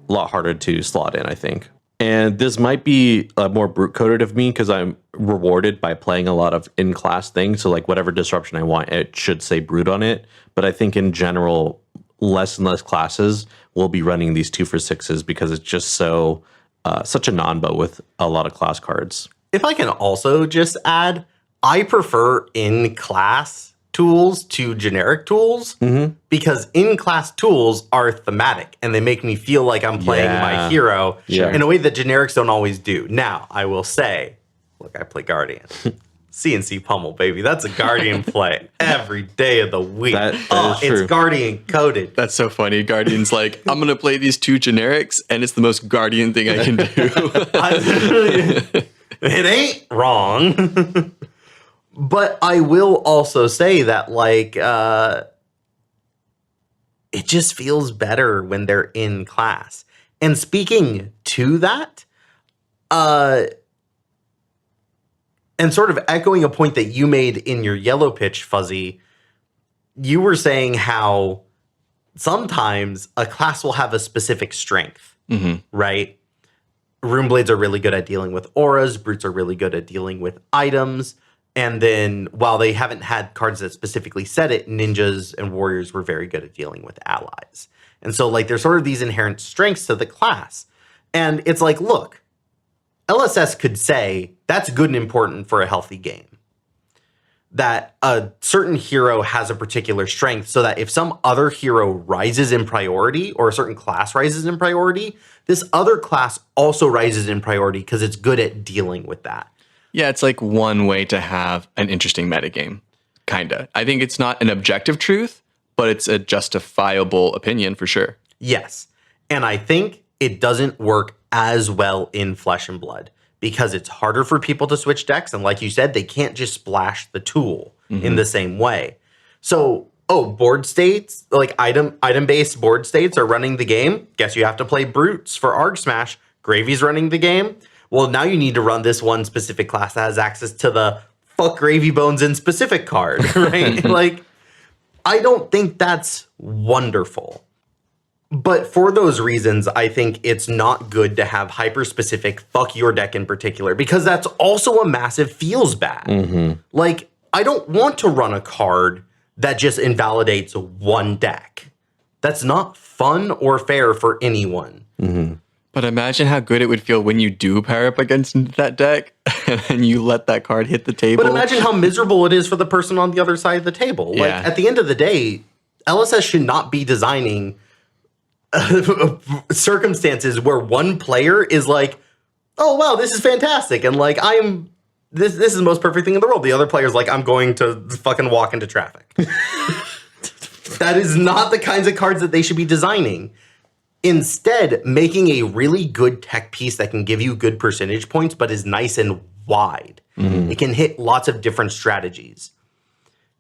lot harder to slot in, I think. And this might be more brute coded of me because I'm rewarded by playing a lot of in-class things. So like whatever disruption I want, it should say brute on it. But I think in general, less and less classes will be running these 2-for-6s because it's just such a non-bow with a lot of class cards. If I can also just add, I prefer in-class tools to generic tools because in-class tools are thematic and they make me feel like I'm playing my hero in a way that generics don't always do. Now, I will say, look, I play Guardian. CNC pummel, baby. That's a Guardian play every day of the week. It's Guardian coded. That's so funny. Guardian's like, I'm going to play these 2 generics and it's the most Guardian thing I can do. It ain't wrong. But I will also say that, like, it just feels better when they're in class. And speaking to that, and sort of echoing a point that you made in your yellow pitch, Fuzzy, you were saying how sometimes a class will have a specific strength, right? Runeblades are really good at dealing with auras. Brutes are really good at dealing with items. And then while they haven't had cards that specifically said it, ninjas and warriors were very good at dealing with allies. And so like there's sort of these inherent strengths to the class. And it's like, look, LSS could say that's good and important for a healthy game. That a certain hero has a particular strength so that if some other hero rises in priority or a certain class rises in priority, this other class also rises in priority because it's good at dealing with that. Yeah, it's like one way to have an interesting metagame, kind of. I think it's not an objective truth, but it's a justifiable opinion for sure. Yes. And I think it doesn't work as well in Flesh and Blood because it's harder for people to switch decks. And like you said, they can't just splash the tool in the same way. So, board states, like item-based board states are running the game. Guess you have to play Brutes for Arg Smash. Gravy's running the game. Well, now you need to run this one specific class that has access to the fuck Gravy Bones in specific card, right? Like, I don't think that's wonderful. But for those reasons, I think it's not good to have hyper-specific fuck your deck in particular, because that's also a massive feels bad. Like, I don't want to run a card that just invalidates one deck. That's not fun or fair for anyone. But imagine how good it would feel when you do pair up against that deck and then you let that card hit the table. But imagine how miserable it is for the person on the other side of the table. Like, at the end of the day, LSS should not be designing circumstances where one player is like, oh, wow, this is fantastic. And like, this is the most perfect thing in the world. The other player's like, I'm going to fucking walk into traffic. That is not the kinds of cards that they should be designing. Instead, making a really good tech piece that can give you good percentage points, but is nice and wide. It can hit lots of different strategies.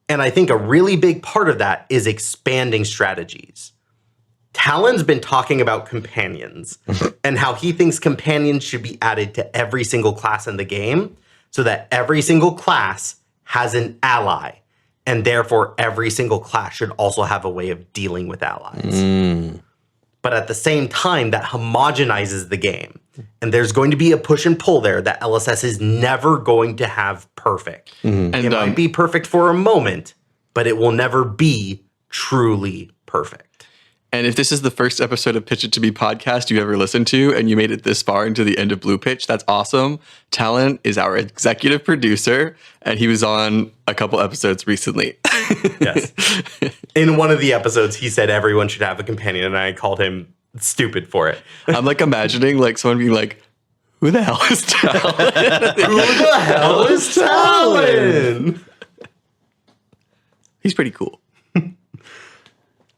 And I think a really big part of that is expanding strategies. Talon's been talking about companions and how he thinks companions should be added to every single class in the game so that every single class has an ally. And therefore, every single class should also have a way of dealing with allies. But at the same time, that homogenizes the game. And there's going to be a push and pull there that LSS is never going to have perfect. And it might be perfect for a moment, but it will never be truly perfect. And if this is the first episode of Pitch It To Me podcast you ever listened to, and you made it this far into the end of Blue Pitch, that's awesome. Talon is our executive producer, and he was on a couple episodes recently. Yes. In one of the episodes, he said everyone should have a companion, and I called him stupid for it. I'm like imagining like someone being like, who the hell is Talon? Who the hell is Talon? He's pretty cool.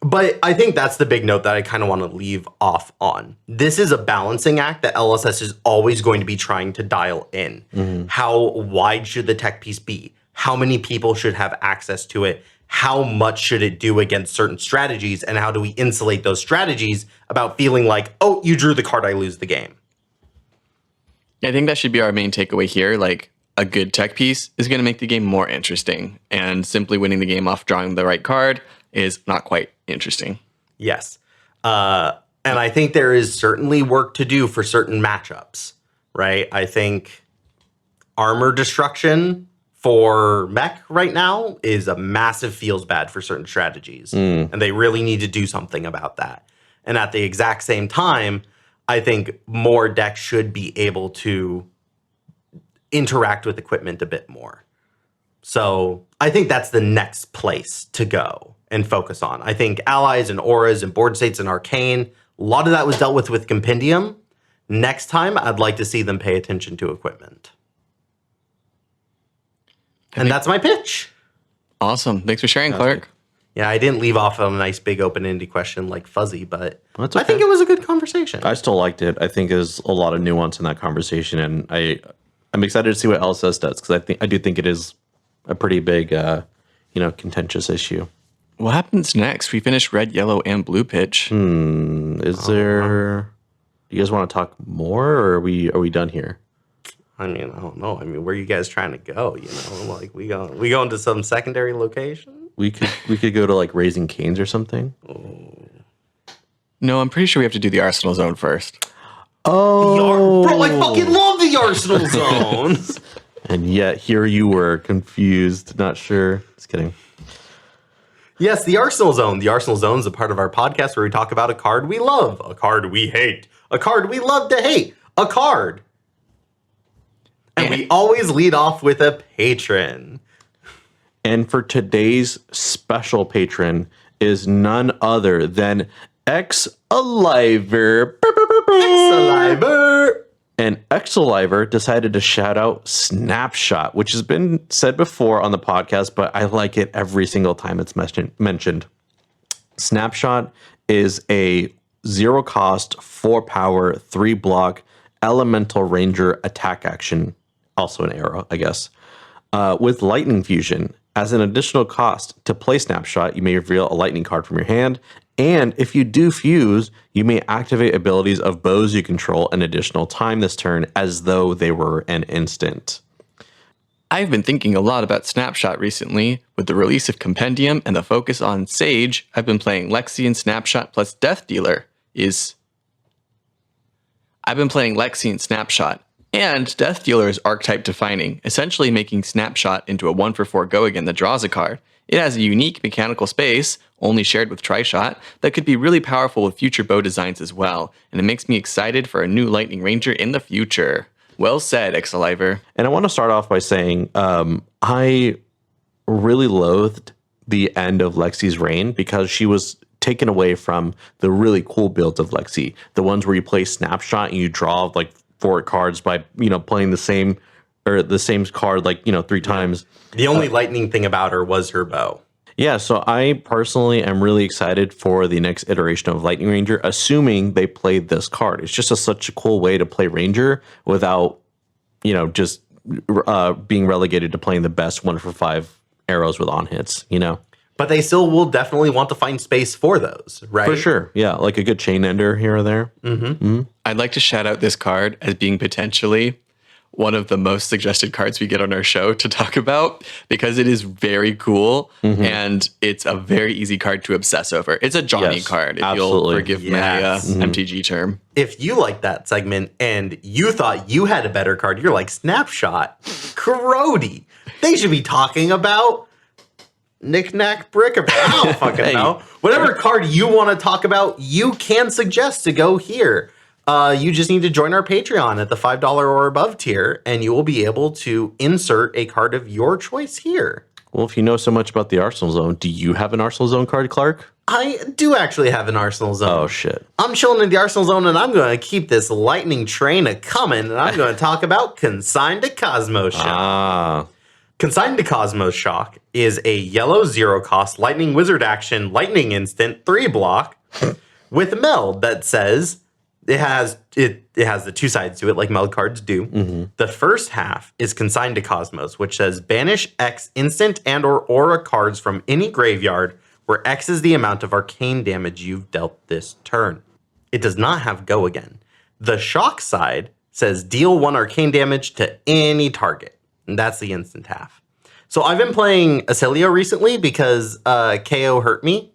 But I think that's the big note that I kind of want to leave off on. This is a balancing act that LSS is always going to be trying to dial in. How wide should the tech piece be? How many people should have access to it? How much should it do against certain strategies? And how do we insulate those strategies about feeling like, oh, you drew the card, I lose the game? I think that should be our main takeaway here. Like, a good tech piece is going to make the game more interesting. And simply winning the game off drawing the right card is not quite interesting. Yes. And I think there is certainly work to do for certain matchups, right? I think armor destruction for mech right now is a massive feels bad for certain strategies. And they really need to do something about that. And at the exact same time, I think more decks should be able to interact with equipment a bit more. So I think that's the next place to go and focus on. I think allies and auras and board states and arcane, a lot of that was dealt with compendium. Next time, I'd like to see them pay attention to equipment. And that's my pitch. Awesome. Thanks for sharing, Clark. Yeah, I didn't leave off on a nice big open-ended question like Fuzzy, but I think it was a good conversation. I still liked it. I think there's a lot of nuance in that conversation, and I'm excited to see what LSS does, because I do think it is a pretty big, contentious issue. What happens next? We finished red, yellow, and blue pitch. Is there? Do you guys want to talk more, or are we done here? I mean, I don't know. I mean, where are you guys trying to go? You know, like we going to some secondary location? We could go to like Raising Cane's or something. No, I'm pretty sure we have to do the Arsenal Zone first. Oh, bro, I fucking love the Arsenal Zone. And yet here you were, confused, not sure. Just kidding. Yes, the Arsenal Zone. The Arsenal Zone is a part of our podcast where we talk about a card we love, a card we hate, a card we love to hate, a card. And we always lead off with a patron. And for today's special patron is none other than Xaliver. Xaliver. And Xaliver decided to shout out Snapshot, which has been said before on the podcast, but I like it every single time it's mentioned. Snapshot is a 0 cost, 4 power, 3 block, elemental ranger attack action, also an arrow, I guess, with lightning fusion. As an additional cost to play Snapshot, you may reveal a lightning card from your hand. And if you do fuse, you may activate abilities of bows you control an additional time this turn as though they were an instant. I've been thinking a lot about Snapshot recently. With the release of Compendium and the focus on Sage, I've been playing Lexi and Snapshot plus Death Dealer I've been playing Lexi and Snapshot. And Death Dealer is archetype defining, essentially making Snapshot into a 1-for-4 go again that draws a card. It has a unique mechanical space, only shared with Tri-Shot, that could be really powerful with future bow designs as well, and it makes me excited for a new Lightning Ranger in the future. Well said, Xaliver. And I want to start off by saying I really loathed the end of Lexi's reign because she was taken away from the really cool builds of Lexi, the ones where you play Snapshot and you draw like 4 cards by playing the same card 3 times. The only lightning thing about her was her bow. Yeah, so I personally am really excited for the next iteration of Lightning Ranger, assuming they played this card. It's just such a cool way to play Ranger without, just being relegated to playing the best 1-for-5 arrows with on hits, But they still will definitely want to find space for those, right? For sure. Yeah, like a good chain ender here or there. I'd like to shout out this card as being potentially one of the most suggested cards we get on our show to talk about because it is very cool and it's a very easy card to obsess over. It's a Johnny card, if you'll forgive my MTG term. If you like that segment and you thought you had a better card, you're like, Snapshot, Corrodi. They should be talking about Knick-Knack, Brick-a-Brac. I don't fucking know. Whatever card you want to talk about, you can suggest to go here. You just need to join our Patreon at the $5 or above tier, and you will be able to insert a card of your choice here. Well, if you know so much about the Arsenal Zone, do you have an Arsenal Zone card, Clark? I do actually have an Arsenal Zone. Oh, shit. I'm chilling in the Arsenal Zone, and I'm going to keep this lightning train a-coming, and I'm going to talk about Consigned to Cosmos Shock. Consigned to Cosmos Shock is a yellow 0-cost lightning wizard action, lightning instant, 3-block, with meld that says... It has the two sides to it, like meld cards do. The first half is Consigned to Cosmos, which says banish X instant and or aura cards from any graveyard, where X is the amount of arcane damage you've dealt this turn. It does not have go again. The shock side says deal 1 arcane damage to any target, and that's the instant half. So I've been playing Acilio recently because KO hurt me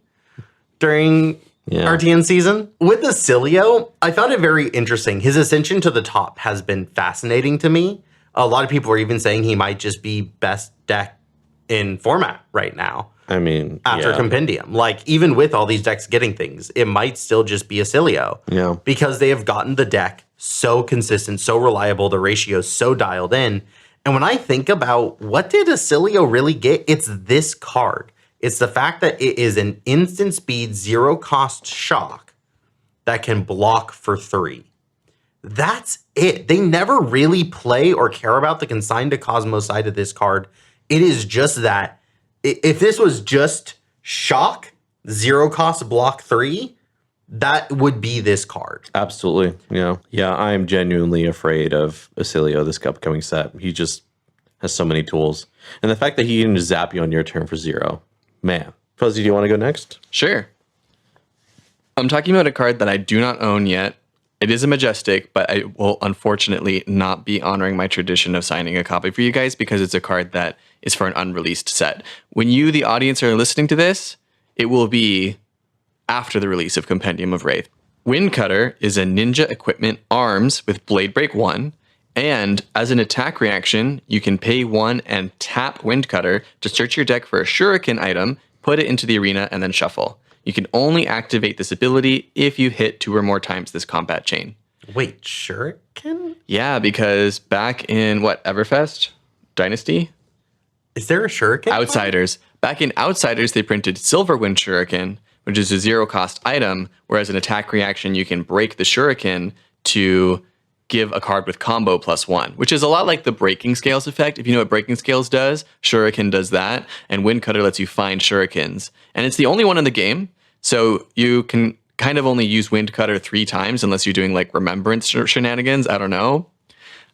during... RTN season. With Acilio, I found it very interesting. His ascension to the top has been fascinating to me. A lot of people are even saying he might just be best deck in format right now. I mean, after Compendium. Like, even with all these decks getting things, it might still just be Acilio. Yeah. Because they have gotten the deck so consistent, so reliable, the ratio so dialed in. And when I think about what did Acilio really get, it's this card. It's the fact that it is an instant speed, 0-cost shock that can block for 3. That's it. They never really play or care about the Consigned to Cosmos side of this card. It is just that. If this was just shock, 0-cost block 3, that would be this card. Absolutely. Yeah, I am genuinely afraid of Acilio this upcoming set. He just has so many tools. And the fact that he can just zap you on your turn for 0. Man. Fuzzy, do you want to go next? Sure. I'm talking about a card that I do not own yet. It is a Majestic, but I will unfortunately not be honoring my tradition of signing a copy for you guys because it's a card that is for an unreleased set. When you, the audience, are listening to this, it will be after the release of Compendium of Wraith. Windcutter is a ninja equipment arms with Blade Break 1. And as an attack reaction, you can pay 1 and tap Windcutter to search your deck for a shuriken item, put it into the arena, and then shuffle. You can only activate this ability if you hit 2 or more times this combat chain. Wait, shuriken? Yeah, because back in, Everfest? Dynasty? Is there a shuriken? Outsiders. Back in Outsiders, they printed Silverwind Shuriken, which is a 0-cost item, whereas an attack reaction, you can break the shuriken to... give a card with combo +1, which is a lot like the Breaking Scales effect. If you know what Breaking Scales does, Shuriken does that, and Windcutter lets you find Shurikens. And it's the only one in the game, so you can kind of only use Windcutter 3 times unless you're doing like Remembrance shenanigans, I don't know.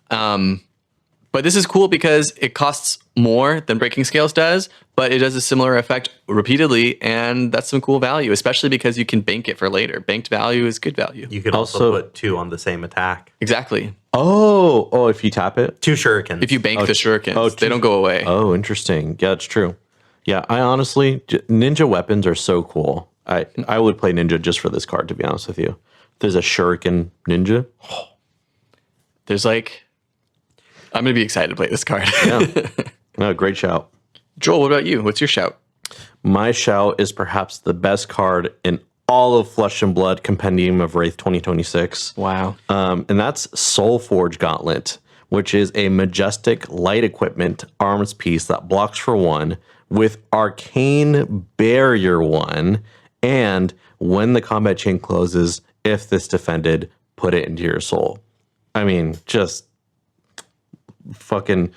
But this is cool because it costs more than Breaking Scales does, but it does a similar effect repeatedly, and that's some cool value, especially because you can bank it for later. Banked value is good value. You could also put 2 on the same attack. Exactly. Oh, if you tap it? 2 shurikens. If you bank the shurikens, they don't go away. Oh, interesting. Yeah, that's true. Yeah, I honestly, ninja weapons are so cool. I would play ninja just for this card, to be honest with you. If there's a shuriken ninja. There's like... I'm going to be excited to play this card. Yeah. No, great shout. Joel, what about you? What's your shout? My shout is perhaps the best card in all of Flesh and Blood Compendium of Wraith 2026. Wow. And that's Soulforge Gauntlet, which is a majestic light equipment arms piece that blocks for 1 with Arcane Barrier 1. And when the combat chain closes, if this defended, put it into your soul. I mean, just... fucking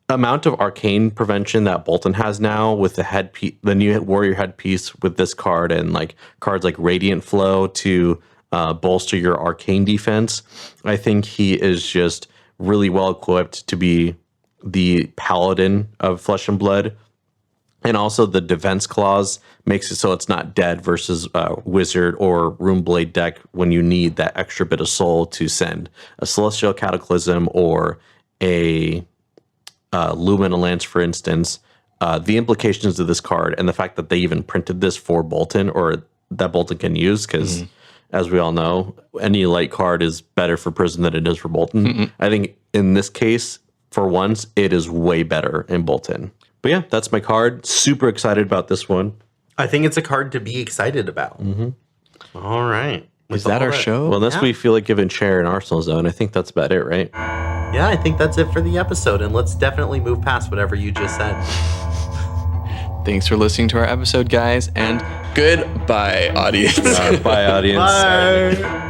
amount of arcane prevention that Bolton has now with the new warrior headpiece with this card, and like cards like Radiant Flow to bolster your arcane defense, I think he is just really well equipped to be the paladin of Flesh and Blood. And also the defense clause makes it so it's not dead versus wizard or Runeblade deck when you need that extra bit of soul to send a Celestial Cataclysm or a Lumina Lance, for instance. The implications of this card and the fact that they even printed this for Bolton, or that Bolton can use, because as we all know, any light card is better for Prison than it is for Bolton. I think in this case, for once, it is way better in Bolton. But yeah, that's my card. Super excited about this one. I think it's a card to be excited about. All right. Is that our show? Well, unless we feel like giving Chair an Arsenal Zone, I think that's about it, right? Yeah, I think that's it for the episode. And let's definitely move past whatever you just said. Thanks for listening to our episode, guys. And goodbye, audience. Bye, audience. Bye.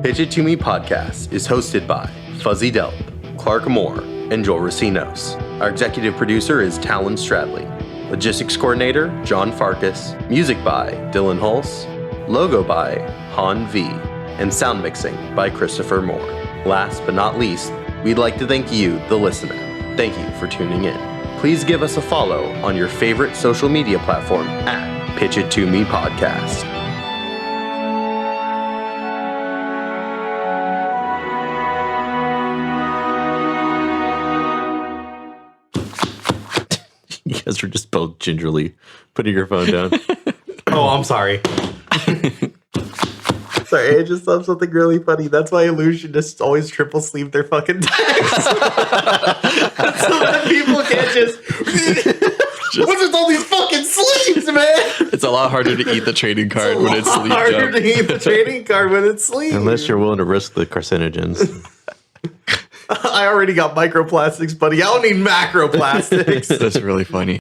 Pitch It To Me podcast is hosted by Fuzzy Delp, Clark Moore, and Joel Recinos. Our executive producer is Talon Stradley. Logistics coordinator, John Farkas. Music by Dillon Hulse. Logo by Han V. And sound mixing by Christopher Moore. Last but not least, we'd like to thank you, the listener. Thank you for tuning in. Please give us a follow on your favorite social media platform at Pitch It To Me Podcast. You guys are just both gingerly putting your phone down. Oh, I'm sorry. Sorry, I just saw something really funny. That's why illusionists always triple sleeve their fucking decks. So that people can't just what's with all these fucking sleeves, man? It's a lot harder to eat the trading card when it's sleeved harder up. to eat the trading card when it's sleeved. Unless you're willing to risk the carcinogens. I already got microplastics, buddy. I don't need macroplastics. That's really funny.